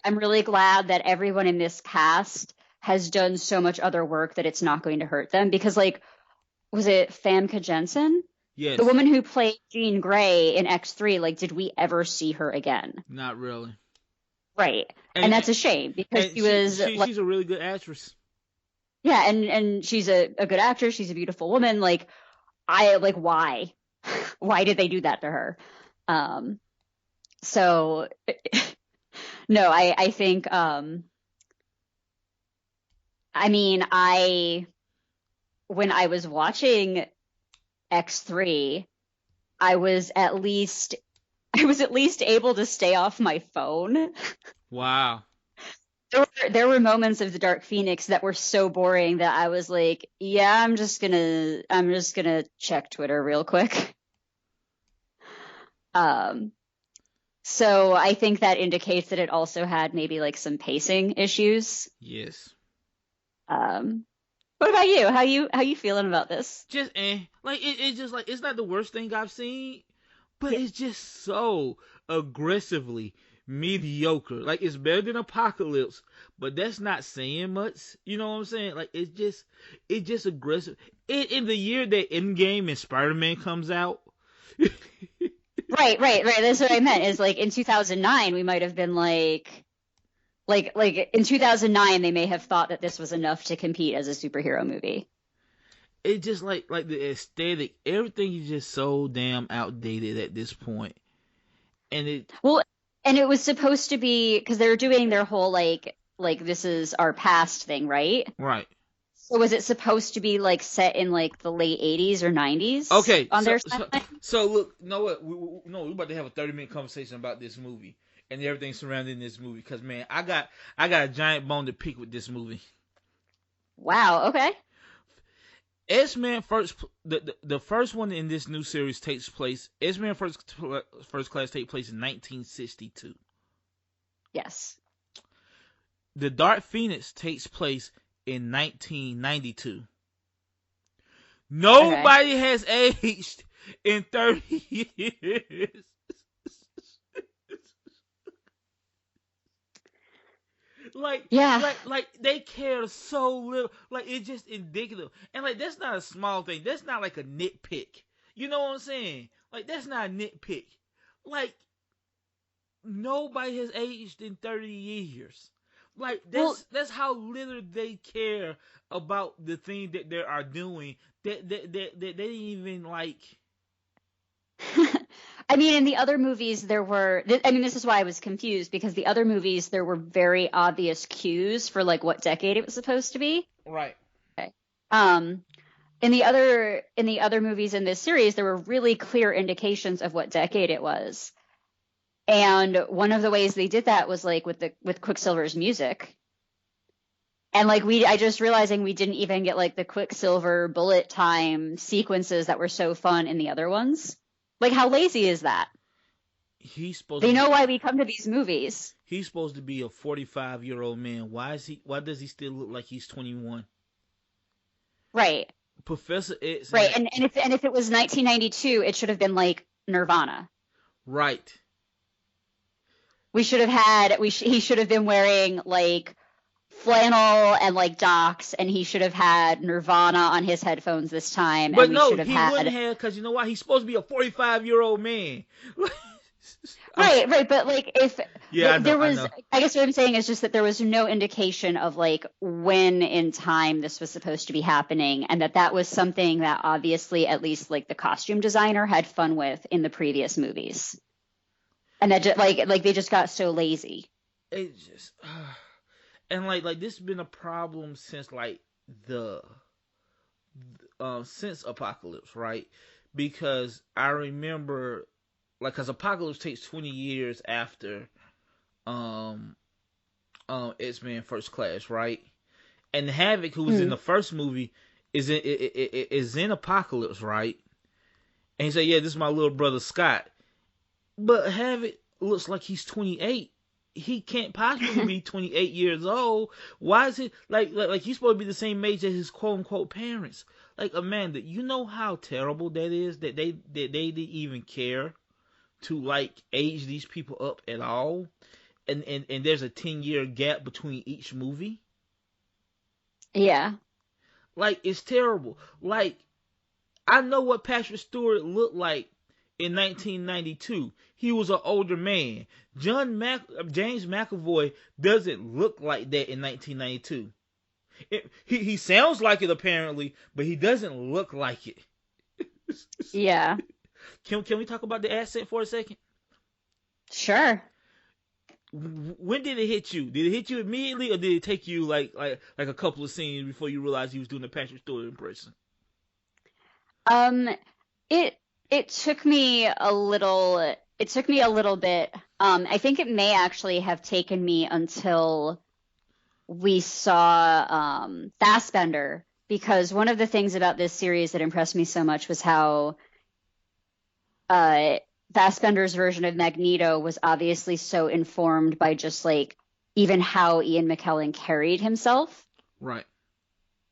Speaker 2: I'm really glad that everyone in this cast has done so much other work that it's not going to hurt them. Because like, was it Famke Jensen?
Speaker 1: Yes.
Speaker 2: The woman who played Jean Grey in X3, like, did we ever see her again?
Speaker 1: Not really.
Speaker 2: Right. And that's a shame because she's
Speaker 1: a really good actress.
Speaker 2: Yeah, and she's a good actress. She's a beautiful woman. Like, why? Why did they do that to her? So, no, I think, when I was watching X3, I was at least able to stay off my phone.
Speaker 1: Wow.
Speaker 2: There were moments of the Dark Phoenix that were so boring that I was like, yeah, I'm just gonna check Twitter real quick. So I think that indicates that it also had maybe like some pacing issues.
Speaker 1: Yes.
Speaker 2: What about you? How you feeling about this?
Speaker 1: Just like it's just like it's not the worst thing I've seen, but it's just so aggressively mediocre. Like it's better than Apocalypse, but that's not saying much. You know what I'm saying? Like it's just aggressive. In the year that Endgame and Spider-Man comes out,
Speaker 2: Right. That's what I meant. Is like in 2009, we might have been like in 2009, they may have thought that this was enough to compete as a superhero movie.
Speaker 1: It just like the aesthetic, everything is just so damn outdated at this point. And it
Speaker 2: Well, and it was supposed to be because they were doing their whole like this is our past thing, right?
Speaker 1: right.
Speaker 2: So was it supposed to be like set in like the late 80s or 90s
Speaker 1: Okay,
Speaker 2: on
Speaker 1: so
Speaker 2: their
Speaker 1: so
Speaker 2: timeline?
Speaker 1: so look, you know what? No, we're about to have a 30-minute conversation about this movie and everything surrounding this movie. Because man, I got a giant bone to pick with this movie.
Speaker 2: Wow, okay.
Speaker 1: X-Men the first one in this new series takes place. X-Men first class take place in 1962.
Speaker 2: Yes.
Speaker 1: The Dark Phoenix takes place in 1992.
Speaker 2: Okay.
Speaker 1: Nobody has aged in 30 years. like,
Speaker 2: Yeah.
Speaker 1: like they care so little. Like it's just indicative, and like that's not a small thing. That's not like a nitpick. You know what I'm saying? Like that's not a nitpick. Like nobody has aged in 30 years. Like
Speaker 2: Well,
Speaker 1: that's how little they care about the thing that they are doing. That they didn't even like.
Speaker 2: I mean, in the other movies, there were, I mean, this is why I was confused because the other movies, there were very obvious cues for like what decade it was supposed to be.
Speaker 1: Right.
Speaker 2: Okay. Um, in the other movies in this series, there were really clear indications of what decade it was. And one of the ways they did that was like with Quicksilver's music. And like I just realizing we didn't even get like the Quicksilver bullet time sequences that were so fun in the other ones. Like how lazy is that?
Speaker 1: He's supposed
Speaker 2: They
Speaker 1: to
Speaker 2: know
Speaker 1: be.
Speaker 2: why we come to these movies.
Speaker 1: He's supposed to be a 45-year-old man. Why is he? Why does he still look like he's 21?
Speaker 2: Right.
Speaker 1: Professor X
Speaker 2: Right.
Speaker 1: and
Speaker 2: And if it was 1992, it should have been like Nirvana.
Speaker 1: right.
Speaker 2: We should have had he should have been wearing like flannel and like Docs, and he should have had Nirvana on his headphones this time, and
Speaker 1: But
Speaker 2: we
Speaker 1: no,
Speaker 2: should have
Speaker 1: he wouldn't
Speaker 2: had
Speaker 1: have, because you know why? He's supposed to be a 45-year-old man. I'm,
Speaker 2: right. But like if
Speaker 1: yeah, I know,
Speaker 2: there
Speaker 1: I
Speaker 2: was,
Speaker 1: know.
Speaker 2: I guess what I'm saying is just that there was no indication of like when in time this was supposed to be happening, and that was something that obviously at least like the costume designer had fun with in the previous movies, and that just, like they just got so lazy.
Speaker 1: It just and like this has been a problem since like the since Apocalypse, right? Because I remember like because Apocalypse takes 20 years after um X-Men First Class, right? And Havoc, who was in
Speaker 2: Hmm.
Speaker 1: the first movie, is in Apocalypse, right? And he said, "Yeah, this is my little brother Scott." But Havoc looks like he's 28. He can't possibly be 28 years old. Why is it like he's supposed to be the same age as his quote unquote parents? Like Amanda, you know how terrible that is that they didn't even care to like age these people up at all, and there's a 10-year gap between each movie.
Speaker 2: Yeah.
Speaker 1: Like it's terrible. Like I know what Patrick Stewart looked like in 1992. He was an older man. James McAvoy doesn't look like that in 1992. He sounds like it apparently, but he doesn't look like it.
Speaker 2: Yeah.
Speaker 1: Can we talk about the accent for a second?
Speaker 2: Sure.
Speaker 1: When did it hit you? Did it hit you immediately, or did it take you like a couple of scenes before you realized he was doing the Patrick Stewart impression?
Speaker 2: Um, it it took me a little. It took me a little bit. I think it may actually have taken me until we saw Fassbender, because one of the things about this series that impressed me so much was how uh, Fassbender's version of Magneto was obviously so informed by just like even how Ian McKellen carried himself.
Speaker 1: Right.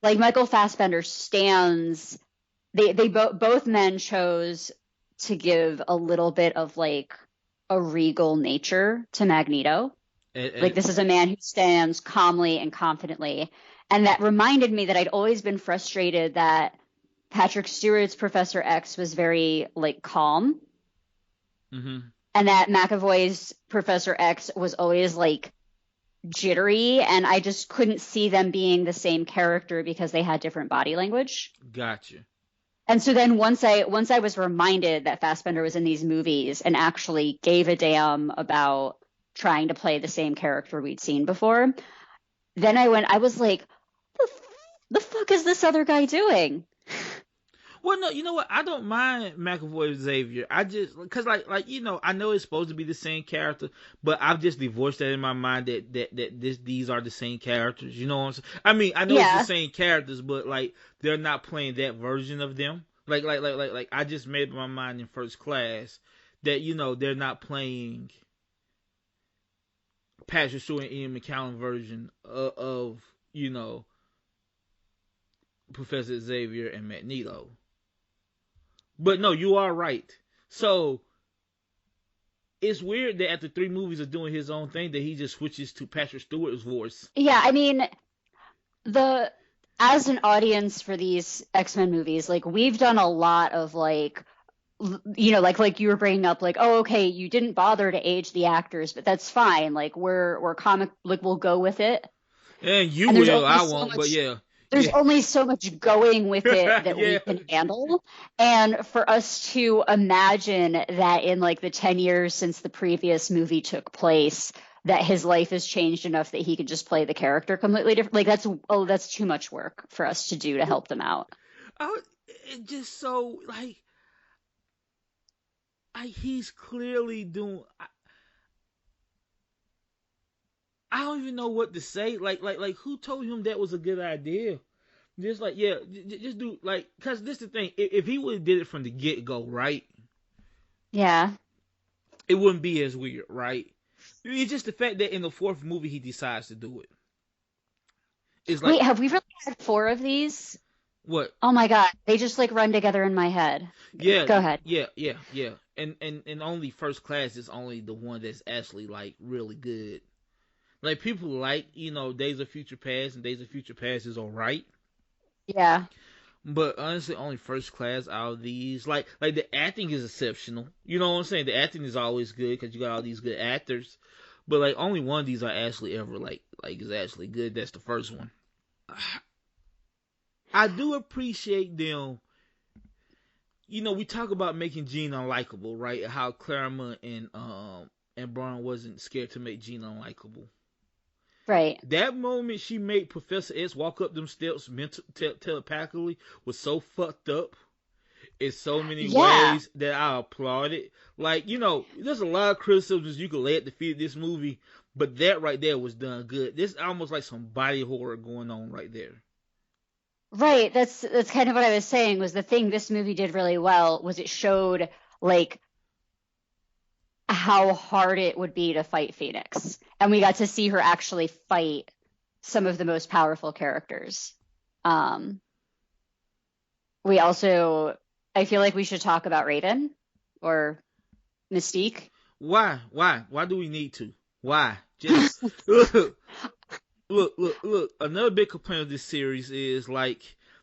Speaker 2: Like Michael Fassbender stands. Both men chose to give a little bit of like a regal nature to Magneto.
Speaker 1: And
Speaker 2: Like this is a man who stands calmly and confidently. And that reminded me that I'd always been frustrated that Patrick Stewart's Professor X was very like calm,
Speaker 1: Mm-hmm.
Speaker 2: and that McAvoy's Professor X was always like jittery, and I just couldn't see them being the same character because they had different body language.
Speaker 1: Gotcha.
Speaker 2: And so then once I was reminded that Fassbender was in these movies and actually gave a damn about trying to play the same character we'd seen before, then I was like, the fuck is this other guy doing?
Speaker 1: Well, no, you know what? I don't mind McAvoy Xavier. I just because I know it's supposed to be the same character, but I've just divorced that in my mind that these are the same characters. You know what I'm saying? I mean, I know it's the
Speaker 2: Yeah.
Speaker 1: same characters, but like they're not playing that version of them. Like I just made up my mind in first class that they're not playing Patrick Stewart and Ian McKellen version of Professor Xavier and Magneto. But no, you are right. So it's weird that after 3 movies of doing his own thing, that he just switches to Patrick Stewart's voice.
Speaker 2: Yeah, I mean, the as an audience for these X-Men movies, like we've done a lot of like like you were bringing up like, oh, okay, you didn't bother to age the actors, but that's fine. Like we're comic, like we'll go with it.
Speaker 1: And you
Speaker 2: And there's
Speaker 1: will,
Speaker 2: only
Speaker 1: I
Speaker 2: so
Speaker 1: won't. But
Speaker 2: much
Speaker 1: yeah,
Speaker 2: there's
Speaker 1: yeah,
Speaker 2: only so much going with it that we
Speaker 1: yeah.
Speaker 2: can handle. And for us to imagine that in like the 10 years since the previous movie took place, that his life has changed enough that he could just play the character completely different. Like that's too much work for us to do to help them out.
Speaker 1: It just so he's clearly doing. I don't even know what to say. Like who told him that was a good idea? Just like yeah, just do like because this is the thing. If he would have did it from the get go, right,
Speaker 2: Yeah.
Speaker 1: it wouldn't be as weird, right? It's just the fact that in the fourth movie he decides to do it. It's like
Speaker 2: Wait, have we really had 4 of these?
Speaker 1: what?
Speaker 2: Oh my God. They just like run together in my head.
Speaker 1: Yeah,
Speaker 2: Go ahead.
Speaker 1: yeah. And only first class is only the one that's actually like really good. Like people like Days of Future Past, and Days of Future Past is alright.
Speaker 2: Yeah.
Speaker 1: But honestly, only first class out of these, like the acting is exceptional. You know what I'm saying? The acting is always good because you got all these good actors. But like only one of these are actually ever like is actually good. That's the first one. I do appreciate them. We talk about making Jean unlikable, right? How Claremont and Braun wasn't scared to make Jean unlikable.
Speaker 2: Right.
Speaker 1: That moment she made Professor X walk up them steps telepathically was so fucked up in so many
Speaker 2: Yeah.
Speaker 1: ways that I applaud it. Like, there's a lot of criticisms you could lay at the feet of this movie, but that right there was done good. This almost like some body horror going on right there.
Speaker 2: Right. That's kind of what I was saying was the thing this movie did really well was it showed like how hard it would be to fight Phoenix. And we got to see her actually fight some of the most powerful characters. Um, we also, I feel like we should talk about Raven or Mystique.
Speaker 1: Why? Why do we need to? Why? Just look. Another big complaint of this series is like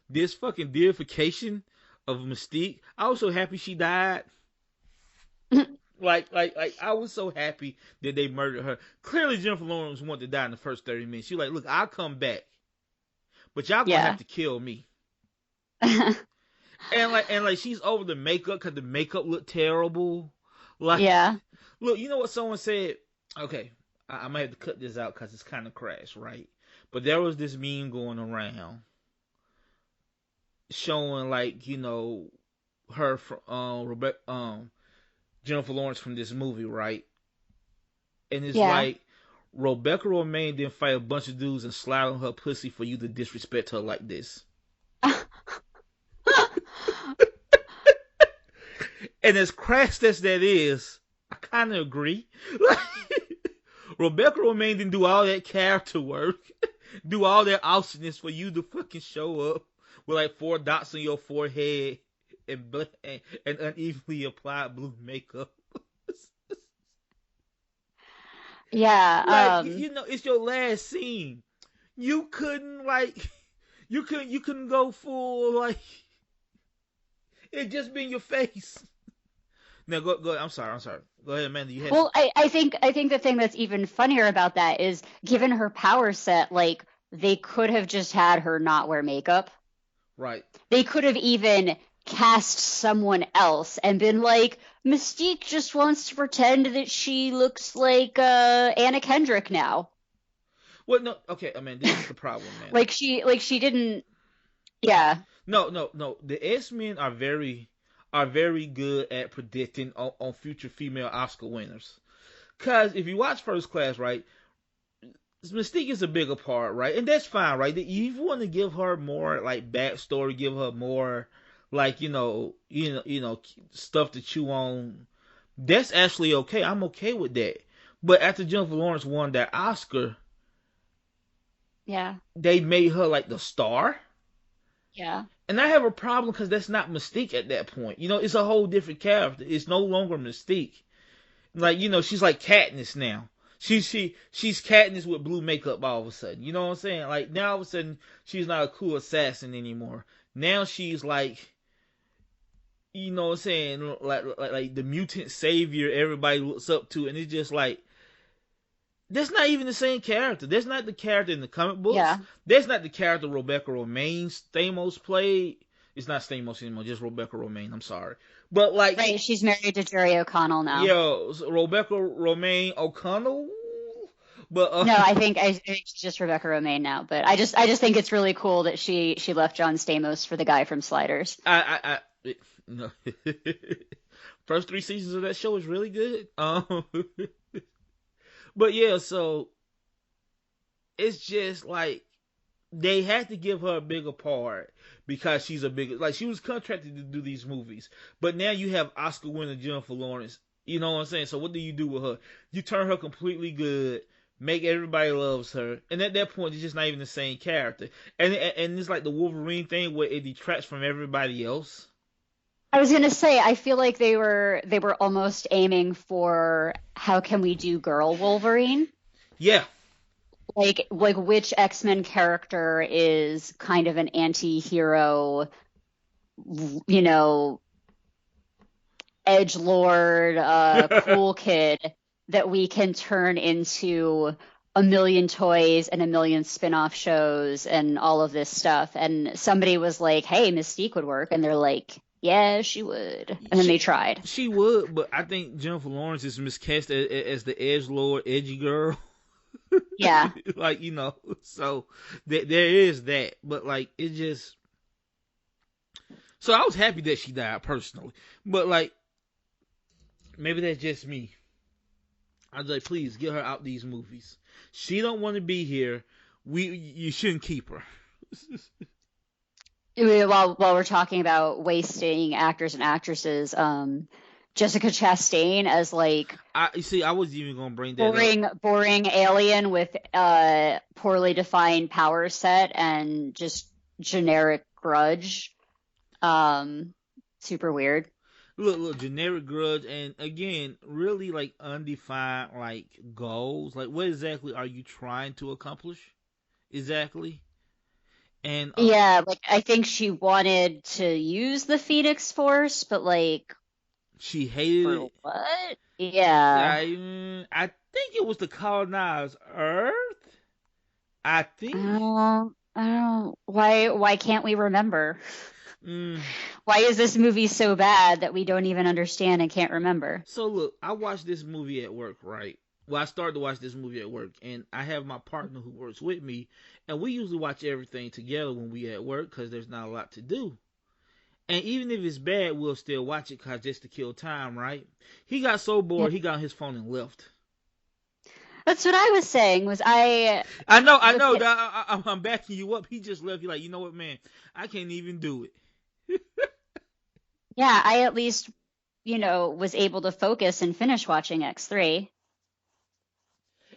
Speaker 1: this fucking deification of Mystique. I was so happy she died. Like I was so happy that they murdered her. Clearly Jennifer Lawrence wanted to die in the first 30 minutes. She was like, look, I'll come back, but y'all gonna
Speaker 2: Yeah.
Speaker 1: have to kill me. And like she's over the makeup because the makeup looked terrible. Like,
Speaker 2: Yeah.
Speaker 1: look, you know what someone said? Okay, I might have to cut this out because it's kind of crass, right? But there was this meme going around showing like her from Jennifer Lawrence from this movie, right? And it's
Speaker 2: Yeah.
Speaker 1: like Rebecca Romaine didn't fight a bunch of dudes and slide on her pussy for you to disrespect her like this. And as crass as that is, I kind of agree. Rebecca Romaine didn't do all that character work, do all that awesomeness for you to fucking show up with like 4 dots on your forehead and unevenly applied blue makeup. Like
Speaker 2: Yeah.
Speaker 1: it's your last scene. You couldn't go full like It just be in your face. Now go. I'm sorry. I'm sorry. Go ahead, Amanda. You had some.
Speaker 2: Well, I think the thing that's even funnier about that is given her power set, like they could have just had her not wear makeup.
Speaker 1: Right.
Speaker 2: They could have even cast someone else and been like, Mystique just wants to pretend that she looks like Anna Kendrick now.
Speaker 1: Well, no. Okay, Amanda. This is the problem, Amanda.
Speaker 2: Like she didn't. Yeah,
Speaker 1: No, no, no. The X-Men are very good at predicting on future female Oscar winners. Cause if you watch First Class, right, Mystique is a bigger part, right, and that's fine, right. If you want to give her more like backstory, give her more like stuff to chew on. That's actually okay. I'm okay with that. But after Jennifer Lawrence won that Oscar,
Speaker 2: yeah,
Speaker 1: they made her like the star.
Speaker 2: yeah.
Speaker 1: And I have a problem because that's not Mystique at that point. It's a whole different character. It's no longer Mystique. Like, she's like Katniss now. She's Katniss with blue makeup all of a sudden. You know what I'm saying? Like now all of a sudden she's not a cool assassin anymore. Now she's like, you know what I'm saying, like the mutant savior everybody looks up to, and it's just like that's not even the same character. That's not the character in the comic books.
Speaker 2: Yeah.
Speaker 1: That's not the character Rebecca Romaine Stamos played. It's not Stamos anymore, just Rebecca Romaine. I'm sorry. But like,
Speaker 2: Right, she's married to Jerry O'Connell now.
Speaker 1: yo, Rebecca Romaine O'Connell. But
Speaker 2: No, I think it's just Rebecca Romaine now, but I just think it's really cool that she left John Stamos for the guy from Sliders.
Speaker 1: no. First 3 seasons of that show is really good. But yeah, so it's just like they had to give her a bigger part because she's a bigger, like she was contracted to do these movies, but now you have Oscar winner Jennifer Lawrence. You know what I'm saying? So what do you do with her? You turn her completely good, make everybody loves her, and at that point it's just not even the same character. And it's like the Wolverine thing where it detracts from everybody else.
Speaker 2: I was gonna say, I feel like they were almost aiming for how can we do girl Wolverine?
Speaker 1: Yeah,
Speaker 2: Like which X-Men character is kind of an anti-hero, you know, edge lord, cool kid that we can turn into a million toys and a million spin-off shows and all of this stuff. And somebody was like, "Hey, Mystique would work," and they're like, "Yeah, she would." And then they tried.
Speaker 1: she would, but I think Jennifer Lawrence is miscast as the edge lord, edgy girl.
Speaker 2: Yeah.
Speaker 1: Like so there is that, but like it just. So I was happy that she died personally, but like maybe that's just me. I was like, please get her out these movies. She don't want to be here. You shouldn't keep her.
Speaker 2: While we're talking about wasting actors and actresses, Jessica Chastain as like
Speaker 1: You see, I was even gonna bring that up.
Speaker 2: boring alien with poorly defined power set and just generic grudge. Super weird.
Speaker 1: Look, generic grudge, and again, really like undefined like goals. Like, what exactly are you trying to accomplish? Exactly, and
Speaker 2: Yeah, like I think she wanted to use the Phoenix Force, but like
Speaker 1: she hated
Speaker 2: for
Speaker 1: it.
Speaker 2: what? Yeah.
Speaker 1: I think it was to colonize Earth. I
Speaker 2: I
Speaker 1: think.
Speaker 2: don't, I don't, why can't we remember?
Speaker 1: Mm.
Speaker 2: Why is this movie so bad that we don't even understand and can't remember?
Speaker 1: So look, I watched this movie at work, right? Well, I started to watch this movie at work, and I have my partner who works with me, and we usually watch everything together when we at work because there's not a lot to do. And even if it's bad, we'll still watch it cause just to kill time, right? He got so
Speaker 2: Yeah.
Speaker 1: bored, he got on his phone and left.
Speaker 2: That's what I was saying. Was I
Speaker 1: I know, I
Speaker 2: the
Speaker 1: know. I'm backing you up. He just left. You like, you know what, man? I can't even do it.
Speaker 2: Yeah, I at least, was able to focus and finish watching X3.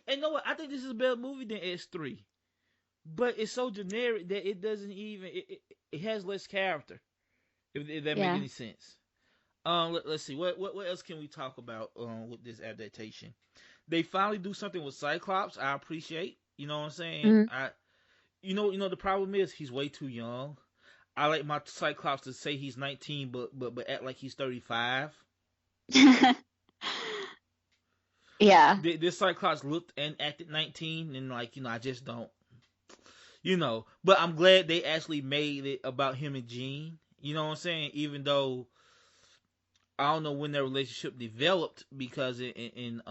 Speaker 1: And you know what? I think this is a better movie than S3, but it's so generic that it doesn't even. It has less character. If that make
Speaker 2: Yeah.
Speaker 1: any sense. Let's see. What else can we talk about with this adaptation? They finally do something with Cyclops. I appreciate. You know what I'm saying?
Speaker 2: Mhm.
Speaker 1: The problem is he's way too young. I like my Cyclops to say he's 19, but act like he's 35.
Speaker 2: Yeah.
Speaker 1: This Cyclops looked and acted 19, and like I just don't. But I'm glad they actually made it about him and Jean. You know what I'm saying? Even though I don't know when their relationship developed, because in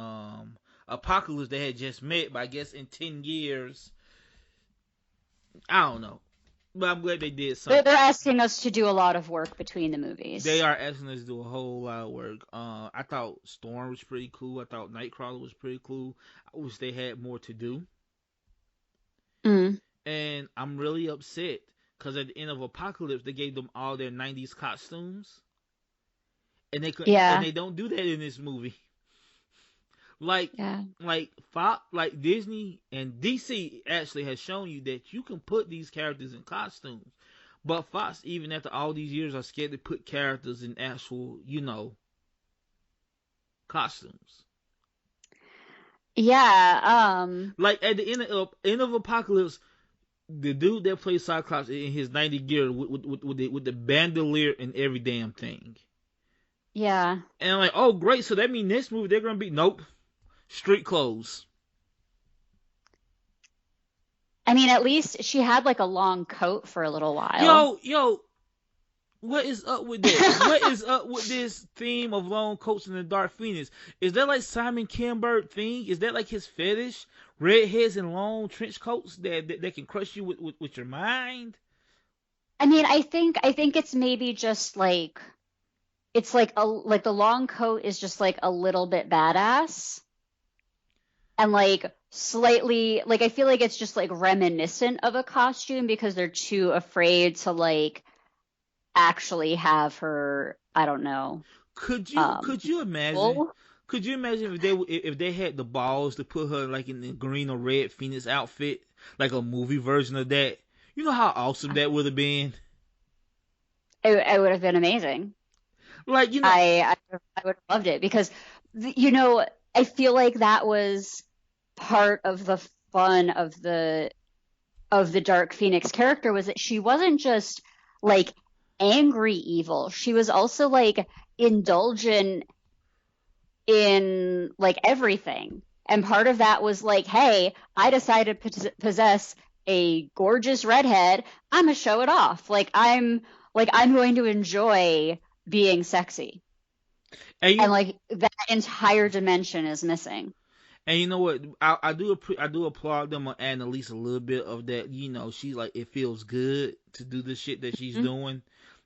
Speaker 1: Apocalypse they had just met, but I guess in 10 years, I don't know. But I'm glad they did
Speaker 2: They're
Speaker 1: something.
Speaker 2: asking us to do a lot of work between the
Speaker 1: They
Speaker 2: movies.
Speaker 1: are asking us to do a whole lot of work. I thought Storm was pretty cool. I thought Nightcrawler was pretty cool. I wish they had more to do.
Speaker 2: Mm.
Speaker 1: And I'm really upset because at the end of Apocalypse they gave them all their 90s costumes, and
Speaker 2: Yeah.
Speaker 1: they don't do that in this movie. Like
Speaker 2: Yeah.
Speaker 1: like Disney and DC actually has shown you that you can put these characters in costumes, but Fox, even after all these years, are scared to put characters in actual costumes.
Speaker 2: Yeah.
Speaker 1: Like at the end of Apocalypse, the dude that plays Cyclops in his 90 gear with the bandolier and every damn thing.
Speaker 2: Yeah.
Speaker 1: And I'm like, oh great, so that means next movie they're gonna be nope, street clothes.
Speaker 2: I mean, at least she had like a long coat for a little while.
Speaker 1: Yo, what is up with that? What is up with this theme of long coats in the Dark Phoenix? Is that like Simon Kinberg thing? Is that like his fetish? Redheads and long trench coats that can crush you with your mind?
Speaker 2: I mean, I think it's maybe just like it's like the long coat is just like a little bit badass and like slightly like I feel like it's just like reminiscent of a costume because they're too afraid to like actually have her, I don't know,
Speaker 1: Could you
Speaker 2: um
Speaker 1: could you imagine?
Speaker 2: full.
Speaker 1: Could you imagine if they had the balls to put her like in the green or red Phoenix outfit, like a movie version of that? You know how awesome that would have been.
Speaker 2: It would have been amazing.
Speaker 1: Like
Speaker 2: I would have loved it because you know, I feel like that was part of the fun of the Dark Phoenix character was that she wasn't just like angry evil. She was also like indulgent in like everything. And part of that was like, hey, I decided to possess a gorgeous redhead. I'm gonna show it off. I'm going to enjoy being sexy.
Speaker 1: and
Speaker 2: And
Speaker 1: you
Speaker 2: like that entire dimension is missing.
Speaker 1: and you know what? I do applaud them on adding at least a little bit of that. She's like it feels good to do the shit that she's
Speaker 2: Mhm.
Speaker 1: doing,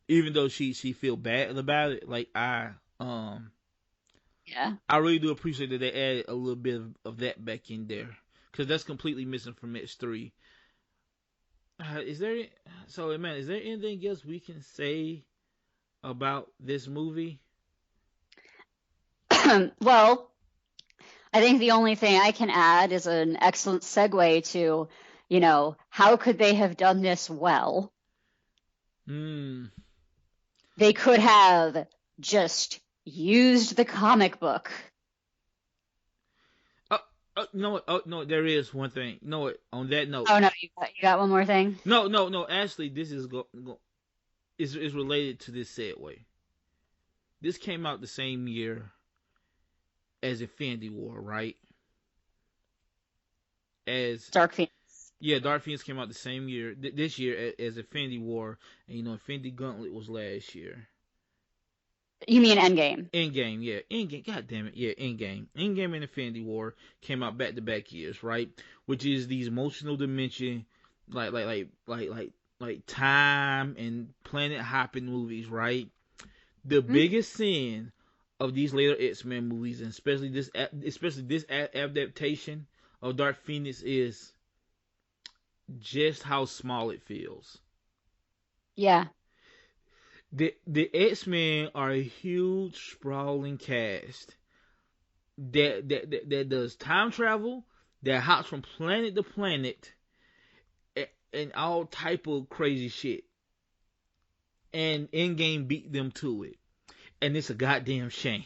Speaker 1: even though she feel bad about it. Like um
Speaker 2: Yeah.
Speaker 1: I really do appreciate that they added a little bit of that back in there, because that's completely missing from X3. Is there so man? Is there anything else we can say about this movie?
Speaker 2: Well, I think the only thing I can add is an excellent segue to, how could they have done this well?
Speaker 1: Hmm.
Speaker 2: They could have just used the comic book.
Speaker 1: No, what? Oh no, there is one thing. No, what? On that note,
Speaker 2: Oh no, you got one more thing?
Speaker 1: no. Actually, this is related to this segue. This came out the same year as Infinity War, right? As
Speaker 2: Dark Phoenix.
Speaker 1: Yeah, Dark Phoenix came out the same year, this year as Infinity War, and Infinity Gauntlet was last year.
Speaker 2: You mean Endgame?
Speaker 1: Endgame, yeah, Endgame. God damn it, yeah, Endgame. Endgame and Infinity War came out back to back years, right? Which is these emotional dimension, like time and planet hopping movies, right? The
Speaker 2: Hmm?
Speaker 1: biggest sin of these later X-Men movies, and especially this adaptation of Dark Phoenix, is just how small it feels.
Speaker 2: Yeah.
Speaker 1: The X-Men are a huge sprawling cast that does time travel, that hops from planet to planet, and all type of crazy shit. And Endgame beat them to it, and it's a goddamn shame.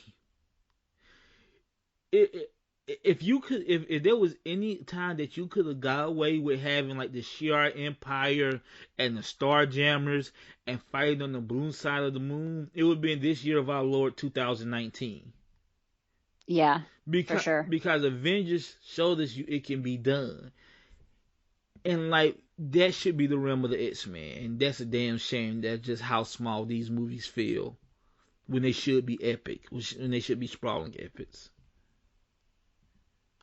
Speaker 1: It if there was any time that you could have got away with having like the Shi'ar Empire and the Starjammers and fighting on the blue side of the moon, it would have been this year of our Lord 2019.
Speaker 2: Yeah, for
Speaker 1: Because
Speaker 2: sure.
Speaker 1: Avengers showed us it can be done, and like that should be the realm of the X-Men, and that's a damn shame. That's just how small these movies feel when they should be epic, when they should be sprawling epics.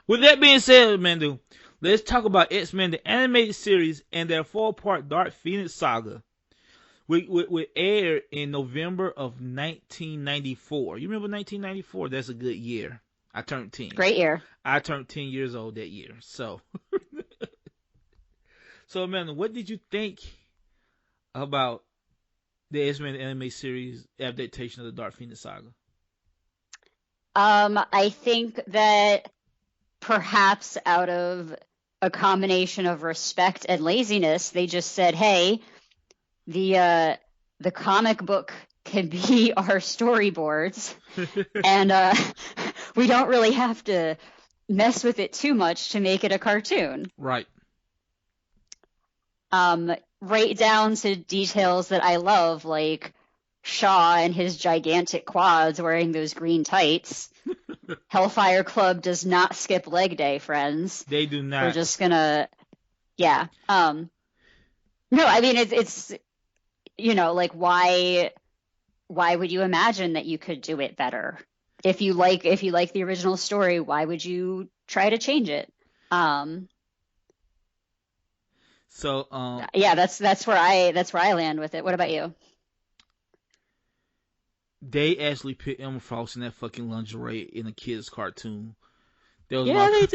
Speaker 1: With that being said, Mandu, let's talk about X-Men, the animated series, and their 4-part Dark Phoenix saga. We aired in November of 1994. You remember 1994? That's a good year. I turned 10.
Speaker 2: Great year.
Speaker 1: I turned 10 years old that year. So, Amanda, what did you think about the X-Men anime series adaptation of the Dark Phoenix saga?
Speaker 2: I think that perhaps out of a combination of respect and laziness, they just said, "Hey, the comic book can be our storyboards, and we don't really have to mess with it too much to make it a cartoon."
Speaker 1: Right.
Speaker 2: Right down to details that I love, like Shaw and his gigantic quads wearing those green tights. Hellfire Club does not skip leg day, friends.
Speaker 1: They do not.
Speaker 2: We're just gonna, yeah. No, I mean it's like why would you imagine that you could do it better? If you like the original story, why would you try to change it?
Speaker 1: So
Speaker 2: yeah, that's where I land with it. What about you?
Speaker 1: They actually put Emma Frost in that fucking lingerie in a kid's cartoon.
Speaker 2: They did.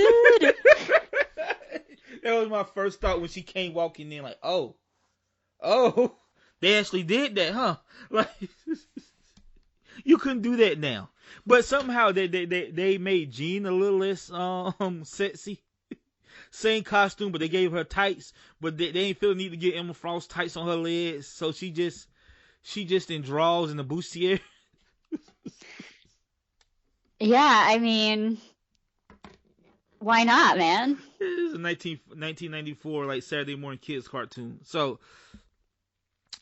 Speaker 1: That was my first thought when she came walking in, like, oh, they actually did that, huh? Like, you couldn't do that now. But somehow they made Jean a little less sexy. Same costume, but they gave her tights. But they ain't feel the need to get Emma Frost tights on her legs, so she just in drawers and a bustier.
Speaker 2: Yeah, I mean, why not, man?
Speaker 1: It is a 1994 like Saturday morning kids cartoon. So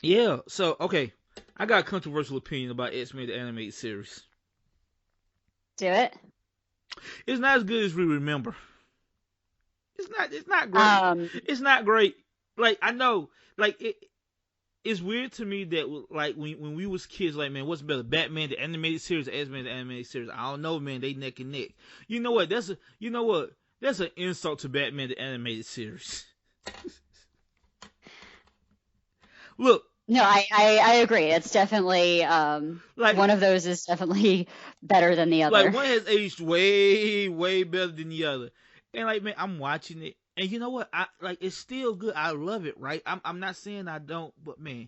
Speaker 1: yeah, okay, I got a controversial opinion about X-Men the animated series.
Speaker 2: Do it.
Speaker 1: It's not as good as we remember. It's not great. It's not great. Like, I know, like it's weird to me that like when we was kids, like, man, what's better, Batman the animated series or X-Men the animated series? I don't know, man. They neck and neck. You know what? That's an insult to Batman the animated series. Look.
Speaker 2: No, I agree. It's definitely like one of those is definitely better than the other.
Speaker 1: Like, one has aged way, way better than the other. And like, man, I'm watching it, and you know what? It's still good. I love it, right? I'm not saying I don't, but man,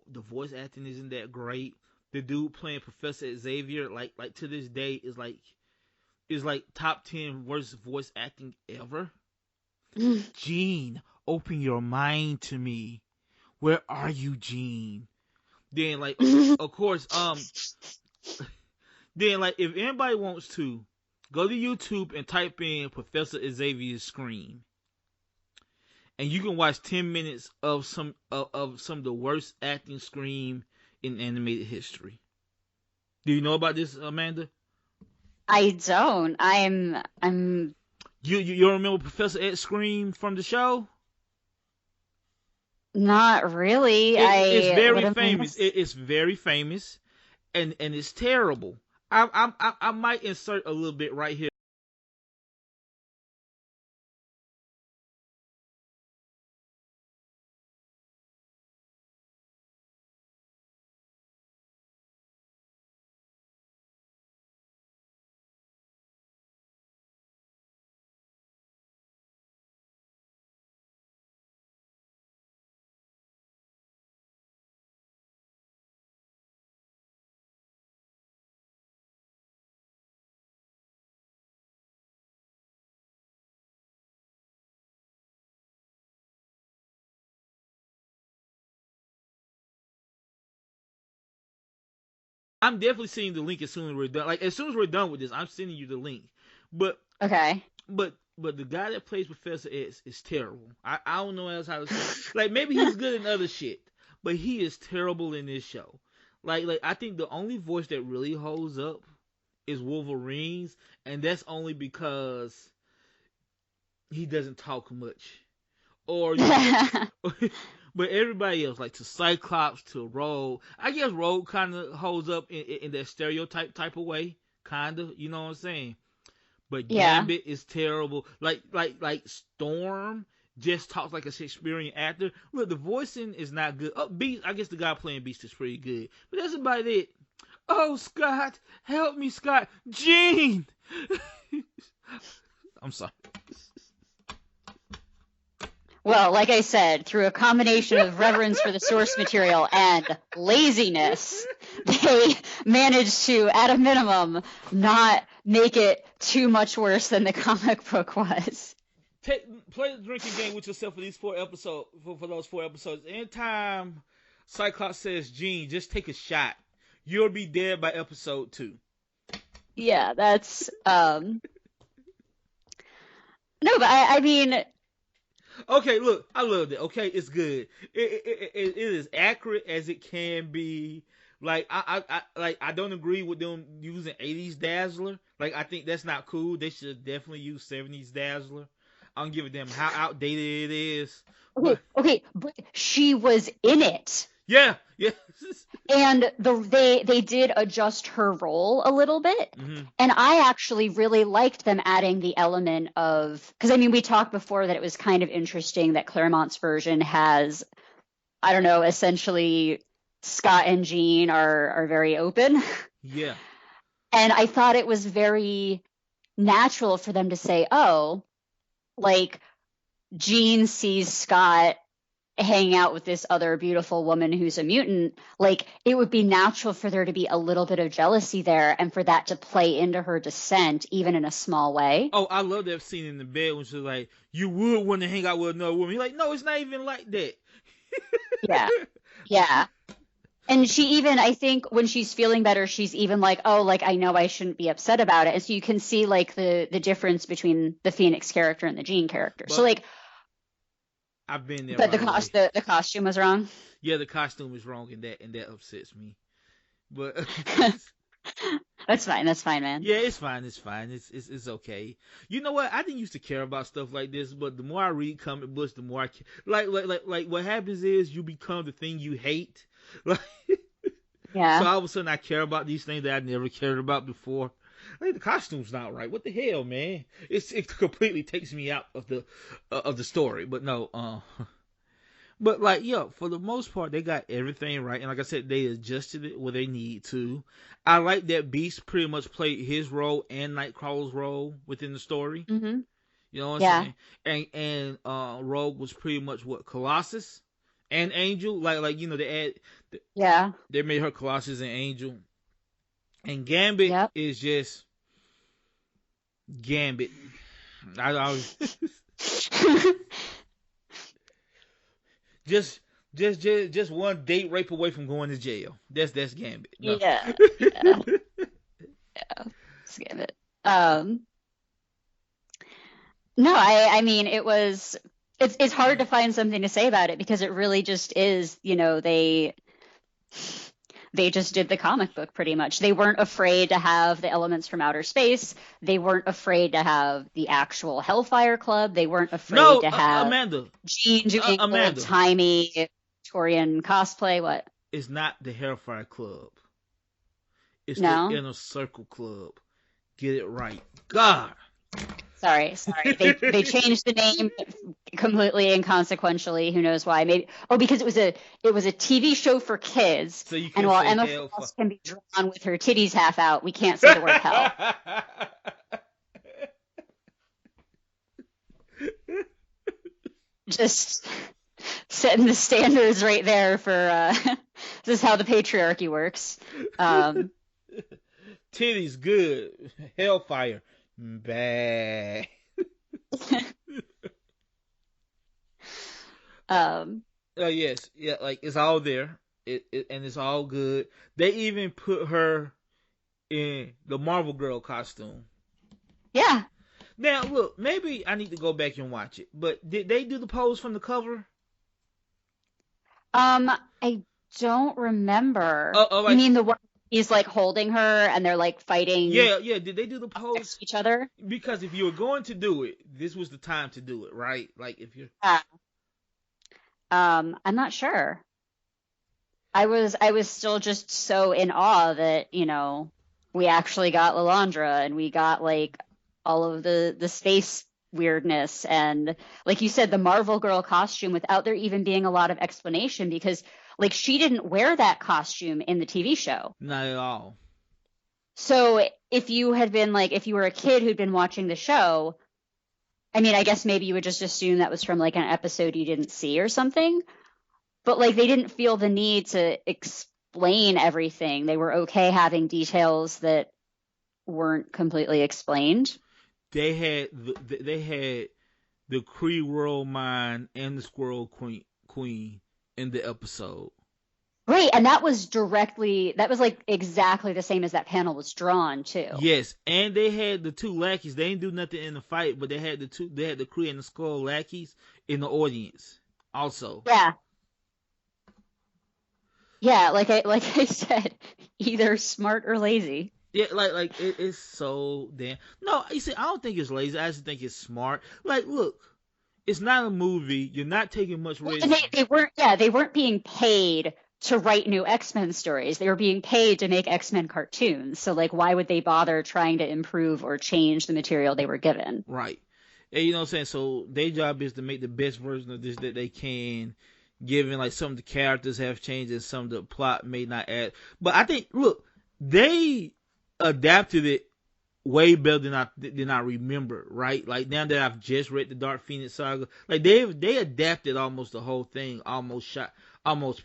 Speaker 1: the voice acting isn't that great. The dude playing Professor Xavier, like to this day, is like top 10 worst voice acting ever. Jean, open your mind to me. Where are you, Jean? Then, like, of course, then, like, if anybody wants to, go to YouTube and type in Professor Xavier's scream, and you can watch 10 minutes of some of the worst acting scream in animated history. Do you know about this, Amanda?
Speaker 2: I don't.
Speaker 1: You remember Professor X's scream from the show?
Speaker 2: Not really.
Speaker 1: It's very famous. It's very famous, and it's terrible. I might insert a little bit right here. I'm definitely sending the link as soon as we're done. Like, as soon as we're done with this, I'm sending you the link. But
Speaker 2: Okay.
Speaker 1: But the guy that plays Professor X is terrible. I don't know else how to say. Like maybe he's good in other shit, but he is terrible in this show. Like I think the only voice that really holds up is Wolverine's, and that's only because he doesn't talk much. Or but everybody else, like to Cyclops, to Rogue, I guess Rogue kind of holds up in that stereotype type of way, kind of. You know what I'm saying? But
Speaker 2: Yeah.
Speaker 1: Gambit is terrible. Like Storm just talks like a Shakespearean actor. Look, the voicing is not good. Oh, Beast, I guess the guy playing Beast is pretty good, but that's about it. Oh, Scott, help me, Scott. Jean. I'm sorry.
Speaker 2: Well, like I said, through a combination of reverence for the source material and laziness, they managed to, at a minimum, not make it too much worse than the comic book was.
Speaker 1: Play the drinking game with yourself for these 4 episodes. For those 4 episodes, anytime Cyclops says Jean, just take a shot. You'll be dead by episode 2.
Speaker 2: Yeah, that's no, but I mean.
Speaker 1: Okay, look, I loved it. Okay, it's good. It is accurate as it can be. Like I don't agree with them using 80s Dazzler. Like I think that's not cool. They should definitely use 70s Dazzler. I don't give a damn how outdated it is.
Speaker 2: Okay, but she was in it.
Speaker 1: Yeah.
Speaker 2: And they did adjust her role a little bit.
Speaker 1: Mm-hmm.
Speaker 2: And I actually really liked them adding the element of, because I mean, we talked before that it was kind of interesting that Claremont's version has, I don't know, essentially Scott and Jean are very open.
Speaker 1: Yeah.
Speaker 2: And I thought it was very natural for them to say, oh, like Jean sees Scott hanging out with this other beautiful woman who's a mutant. Like it would be natural for there to be a little bit of jealousy there and for that to play into her descent, even in a small way.
Speaker 1: Oh, I love that scene in the bed when she's like, you would want to hang out with another woman. You're like, no, it's not even like that.
Speaker 2: Yeah. And she even, I think when she's feeling better, she's even like, oh, like, I know I shouldn't be upset about it. And so you can see like the difference between the Phoenix character and the Jean character. But, so like,
Speaker 1: I've been there.
Speaker 2: But the costume was wrong.
Speaker 1: Yeah, the costume is wrong, and that upsets me. But
Speaker 2: that's fine, man.
Speaker 1: Yeah, it's fine. It's okay. You know what? I didn't used to care about stuff like this, but the more I read comic books, the more I care. Like what happens is you become the thing you hate. Like,
Speaker 2: yeah.
Speaker 1: So all of a sudden I care about these things that I never cared about before. Like the costume's not right. What the hell, man? It completely takes me out of the story. But no, but like for the most part they got everything right. And like I said, they adjusted it where they need to. I like that Beast pretty much played his role and Nightcrawler's role within the story.
Speaker 2: Mm-hmm.
Speaker 1: You know what I'm saying? And Rogue was pretty much what Colossus and Angel. Like they made her Colossus and Angel. And Gambit is just Gambit. I always just one date rape away from going to jail. That's Gambit. No.
Speaker 2: Yeah. It's Gambit. No, I mean it's hard to find something to say about it because it really just is, they just did the comic book pretty much. They weren't afraid to have the elements from outer space. They weren't afraid to have the actual Hellfire Club. They weren't afraid to have
Speaker 1: Amanda.
Speaker 2: Jean doing old-timey Victorian cosplay. What?
Speaker 1: It's not the Hellfire Club. It's
Speaker 2: the
Speaker 1: Inner Circle Club. Get it right. God.
Speaker 2: Sorry. They changed the name completely inconsequentially. Who knows why? Maybe because it was a TV show for kids.
Speaker 1: So
Speaker 2: and while Emma Frost can be drawn with her titties half out, we can't say the word hell. Just setting the standards right there for this is how the patriarchy works.
Speaker 1: Titties good. Hellfire bad. Yes, yeah, like it's all there. It and it's all good. They even put her in the Marvel Girl costume.
Speaker 2: Yeah.
Speaker 1: Now, look, maybe I need to go back and watch it. But did they do the pose from the cover?
Speaker 2: I don't remember. You
Speaker 1: Like,
Speaker 2: mean the one he's like holding her and they're like fighting
Speaker 1: yeah, yeah. Did they do the
Speaker 2: next
Speaker 1: pose?
Speaker 2: to each other?
Speaker 1: Because if you were going to do it, this was the time to do it, right? Like, if you're
Speaker 2: Uh, I'm not sure. I was still just so in awe that, we actually got Lalandra and we got like all of the space weirdness and like you said, the Marvel Girl costume without there even being a lot of explanation because like she didn't wear that costume in the TV show.
Speaker 1: not at all.
Speaker 2: So if you were a kid who'd been watching the show, I mean, I guess maybe you would just assume that was from like an episode you didn't see or something. But like they didn't feel the need to explain everything. They were okay having details that weren't completely explained.
Speaker 1: They had the Kree World Mind and the Squirrel Queen in the episode.
Speaker 2: Right, and that was like exactly the same as that panel was drawn too.
Speaker 1: Yes, and they had the two lackeys. They didn't do nothing in the fight, but they had the two. They had the Kree and the Skull lackeys in the audience also.
Speaker 2: Yeah. Yeah, like I said, either smart or lazy.
Speaker 1: Yeah, like it's so damn. No, you see, I don't think it's lazy. I just think it's smart. Like, look, it's not a movie. You're not taking much risk.
Speaker 2: And they weren't being paid to write new X-Men stories. They were being paid to make X-Men cartoons. So like why would they bother trying to improve or change the material they were given?
Speaker 1: Right. And you know what I'm saying? So their job is to make the best version of this that they can, given like some of the characters have changed and some of the plot may not add. But I think, look, they adapted it way better than I remember, right? Like now that I've just read the Dark Phoenix saga, like they adapted almost the whole thing, almost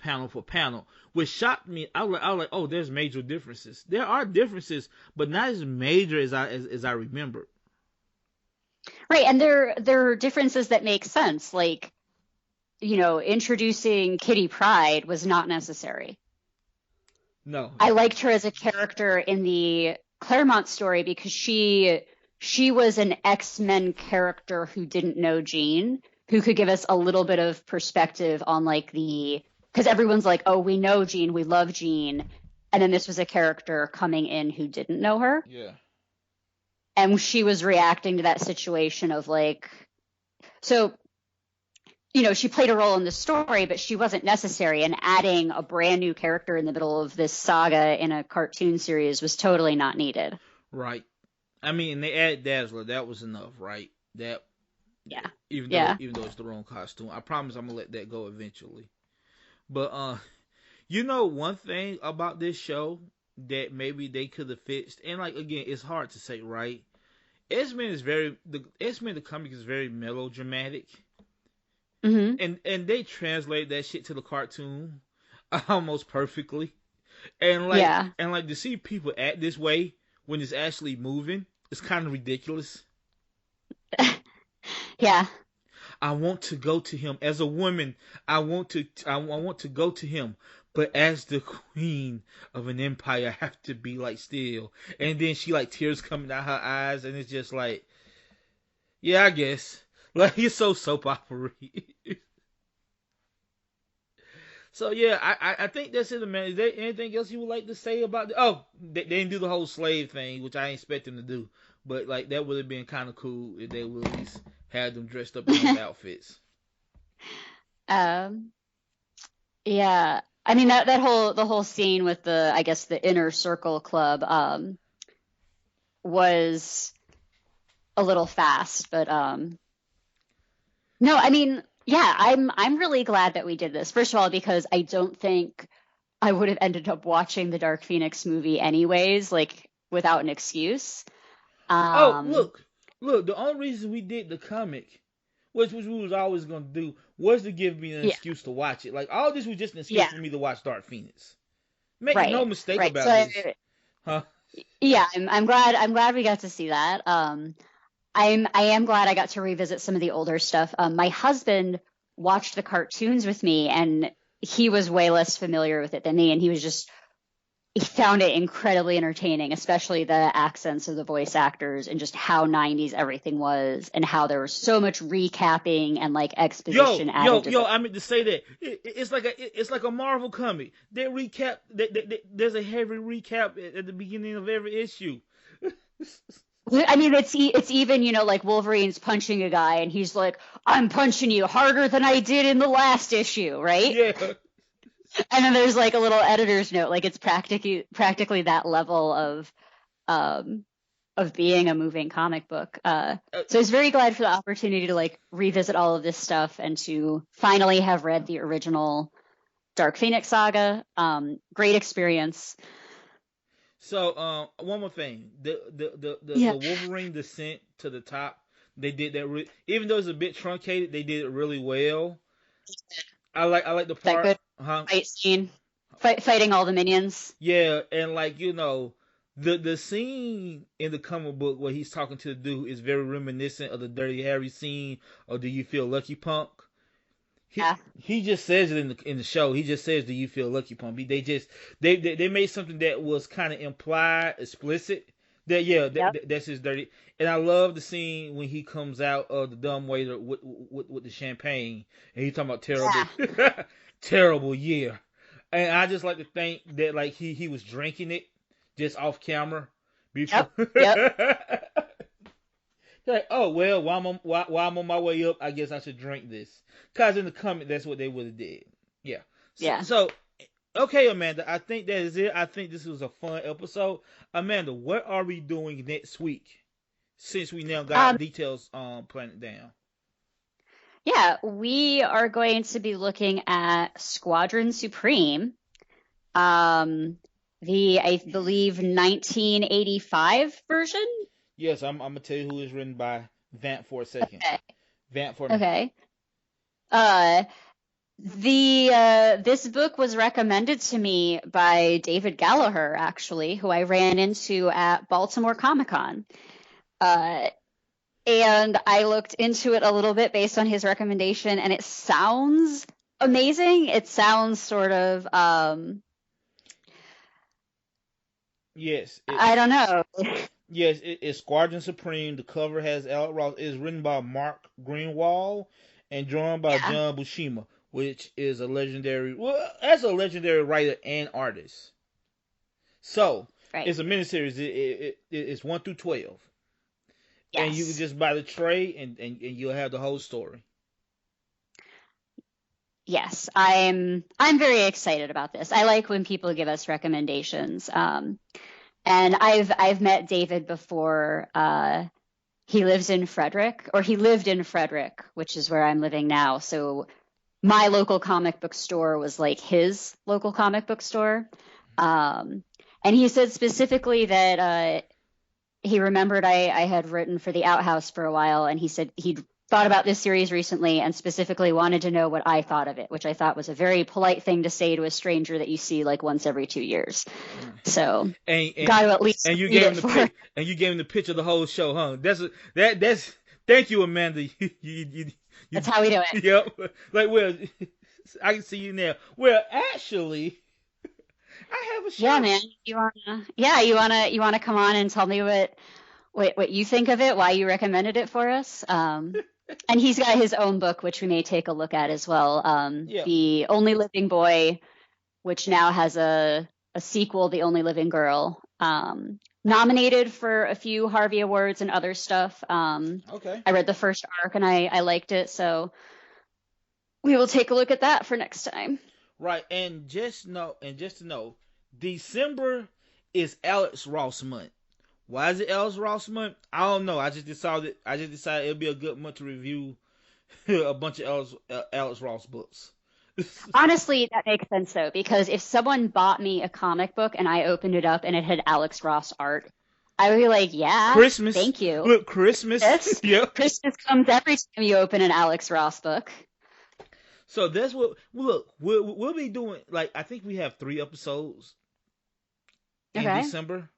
Speaker 1: panel for panel, which shocked me. I was like, oh, there's major differences. There are differences, but not as major as I remember.
Speaker 2: Right, and there are differences that make sense. Like, introducing Kitty Pryde was not necessary.
Speaker 1: No.
Speaker 2: I liked her as a character in the Claremont story because she was an X-Men character who didn't know Jean, who could give us a little bit of perspective on like because everyone's like, oh, we know Jean, we love Jean, and then this was a character coming in who didn't know her.
Speaker 1: Yeah.
Speaker 2: And she was reacting to that situation of like, so, she played a role in the story, but she wasn't necessary. And adding a brand new character in the middle of this saga in a cartoon series was totally not needed.
Speaker 1: Right. I mean, they added Dazzler. That was enough, right? That.
Speaker 2: Yeah.
Speaker 1: Even though it's the wrong costume, I promise I'm gonna let that go eventually. But one thing about this show that maybe they could have fixed, and like again, it's hard to say, right? X-Men the comic is very melodramatic.
Speaker 2: Mm-hmm.
Speaker 1: And they translate that shit to the cartoon almost perfectly. And like to see people act this way when it's actually moving, it's kind of ridiculous.
Speaker 2: Yeah.
Speaker 1: I want to go to him as a woman. I want to go to him, but as the queen of an empire, I have to be like still. And then she like tears coming out her eyes, and it's just like, yeah, I guess. Like it's so soap opera. So yeah, I think that's it, man. Is there anything else you would like to say about they didn't do the whole slave thing, which I didn't expect them to do. But like that would have been kind of cool if they would at least had them dressed up in those outfits.
Speaker 2: Yeah. I mean the whole scene with the inner circle club was a little fast, but no, I mean, yeah, I'm really glad that we did this. First of all, because I don't think I would have ended up watching the Dark Phoenix movie anyways, like without an excuse.
Speaker 1: Look, the only reason we did the comic, which we was always gonna do, was to give me an excuse to watch it. Like all this was just an excuse for me to watch Dark Phoenix. Make no mistake about this. Huh?
Speaker 2: Yeah, I'm glad we got to see that. I am glad I got to revisit some of the older stuff. My husband watched the cartoons with me, and he was way less familiar with it than me, and he was just found it incredibly entertaining, especially the accents of the voice actors and just how 90s everything was and how there was so much recapping and like exposition added to the.
Speaker 1: I meant to say that it's like a Marvel comic. They recap. There's a heavy recap at the beginning of every issue.
Speaker 2: I mean, it's even, like Wolverine's punching a guy and he's like, I'm punching you harder than I did in the last issue, right?
Speaker 1: Yeah.
Speaker 2: And then there's like a little editor's note, like it's practically that level of being a moving comic book. So I was very glad for the opportunity to like revisit all of this stuff and to finally have read the original Dark Phoenix saga. Great experience.
Speaker 1: So, one more thing,
Speaker 2: Yeah.
Speaker 1: the Wolverine descent to the top, they did that. Even though it's a bit truncated, they did it really well. I like the
Speaker 2: That
Speaker 1: part,
Speaker 2: good
Speaker 1: huh?
Speaker 2: fight scene, fighting all the minions.
Speaker 1: Yeah, and like the scene in the comic book where he's talking to the dude is very reminiscent of the Dirty Harry scene or Do You Feel Lucky Punk.
Speaker 2: Yeah.
Speaker 1: He just says it in the show. He just says, "Do you feel lucky, Punk?" They made something that was kind of implied, explicit. That
Speaker 2: Yep.
Speaker 1: that's his dirty. And I love the scene when he comes out of the dumb waiter with the champagne and he's talking about terrible,
Speaker 2: Yeah.
Speaker 1: terrible year. And I just like to think that like he was drinking it just off camera before.
Speaker 2: Yep. Yep.
Speaker 1: Like, oh well, while I'm on my way up, I guess I should drink this. Cause in the comic, that's what they would have did. Yeah.
Speaker 2: Yeah.
Speaker 1: So, okay, Amanda, I think that is it. I think this was a fun episode. Amanda, what are we doing next week? Since we now got details planned down.
Speaker 2: Yeah, we are going to be looking at Squadron Supreme, the I believe 1985 version.
Speaker 1: Yes, I'm gonna tell you who is written by Vamp for a second.
Speaker 2: Okay.
Speaker 1: Vamp for me.
Speaker 2: Okay. This book was recommended to me by David Gallagher, actually, who I ran into at Baltimore Comic Con. And I looked into it a little bit based on his recommendation, and it sounds amazing. It sounds sort of
Speaker 1: Yes.
Speaker 2: I don't know.
Speaker 1: Yes, it's Squadron Supreme. The cover has Alec Ross. It's written by Mark Greenwald and drawn by
Speaker 2: Yeah.
Speaker 1: John Buscema, which is a legendary. Well, that's a legendary writer and artist. So
Speaker 2: Right.
Speaker 1: it's a miniseries. It's 1 through 12, and you can
Speaker 2: Yes.
Speaker 1: just buy the tray, and you'll have the whole story.
Speaker 2: Yes. I'm very excited about this. I like when people give us recommendations. And I've met David before. He lives in Frederick, or he lived in Frederick, which is where I'm living now. So my local comic book store was like his local comic book store. And he said specifically that he remembered I had written for the Outhouse for a while, and he said he'd thought about this series recently and specifically wanted to know what I thought of it, which I thought was a very polite thing to say to a stranger that you see like once every 2 years. So
Speaker 1: and
Speaker 2: got to at least
Speaker 1: and you
Speaker 2: read
Speaker 1: gave
Speaker 2: it
Speaker 1: him
Speaker 2: for.
Speaker 1: and you gave him the pitch of the whole show, huh? That's thank you, Amanda.
Speaker 2: That's how we do it.
Speaker 1: Yep. Like, well, I can see you now. Well, actually, I have a show.
Speaker 2: Yeah, man. You wanna come on and tell me what you think of it, why you recommended it for us. And he's got his own book, which we may take a look at as well.
Speaker 1: Yeah.
Speaker 2: The Only Living Boy, which now has a sequel, The Only Living Girl. Nominated for a few Harvey Awards and other stuff.
Speaker 1: Okay.
Speaker 2: I read the first arc and I liked it, so we will take a look at that for next time.
Speaker 1: Right, and to know, December is Alex Ross month. Why is it Alex Ross month? I don't know. I just decided it'd be a good month to review a bunch of Alex Ross books.
Speaker 2: Honestly, that makes sense though, because if someone bought me a comic book and I opened it up and it had Alex Ross art, I would be like, yeah,
Speaker 1: Christmas.
Speaker 2: thank you.
Speaker 1: Look, Christmas.
Speaker 2: Yes.
Speaker 1: Yep.
Speaker 2: Christmas comes every time you open an Alex Ross book.
Speaker 1: So that's what we'll be doing. Like, I think we have 3 episodes in December,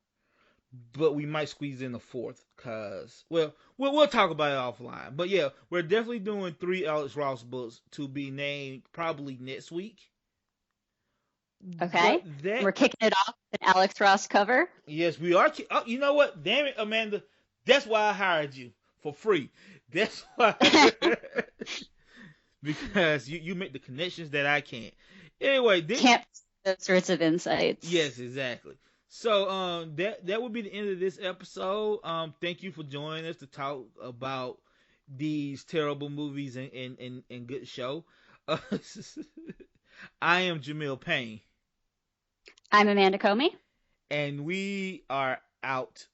Speaker 1: but we might squeeze in a 4th because we'll talk about it offline. But yeah, we're definitely doing 3 Alex Ross books to be named probably next week.
Speaker 2: Okay.
Speaker 1: But that,
Speaker 2: We're kicking it off with an Alex Ross cover.
Speaker 1: yes, we are. Oh, you know what? Damn it, Amanda. That's why I hired you for free. That's why. Because you make the connections that I can't. Anyway,
Speaker 2: Can't those sorts of insights.
Speaker 1: yes, exactly. So that would be the end of this episode. Thank you for joining us to talk about these terrible movies and good show. I am Jamil Payne,
Speaker 2: I'm Amanda Comey.
Speaker 1: and we are out.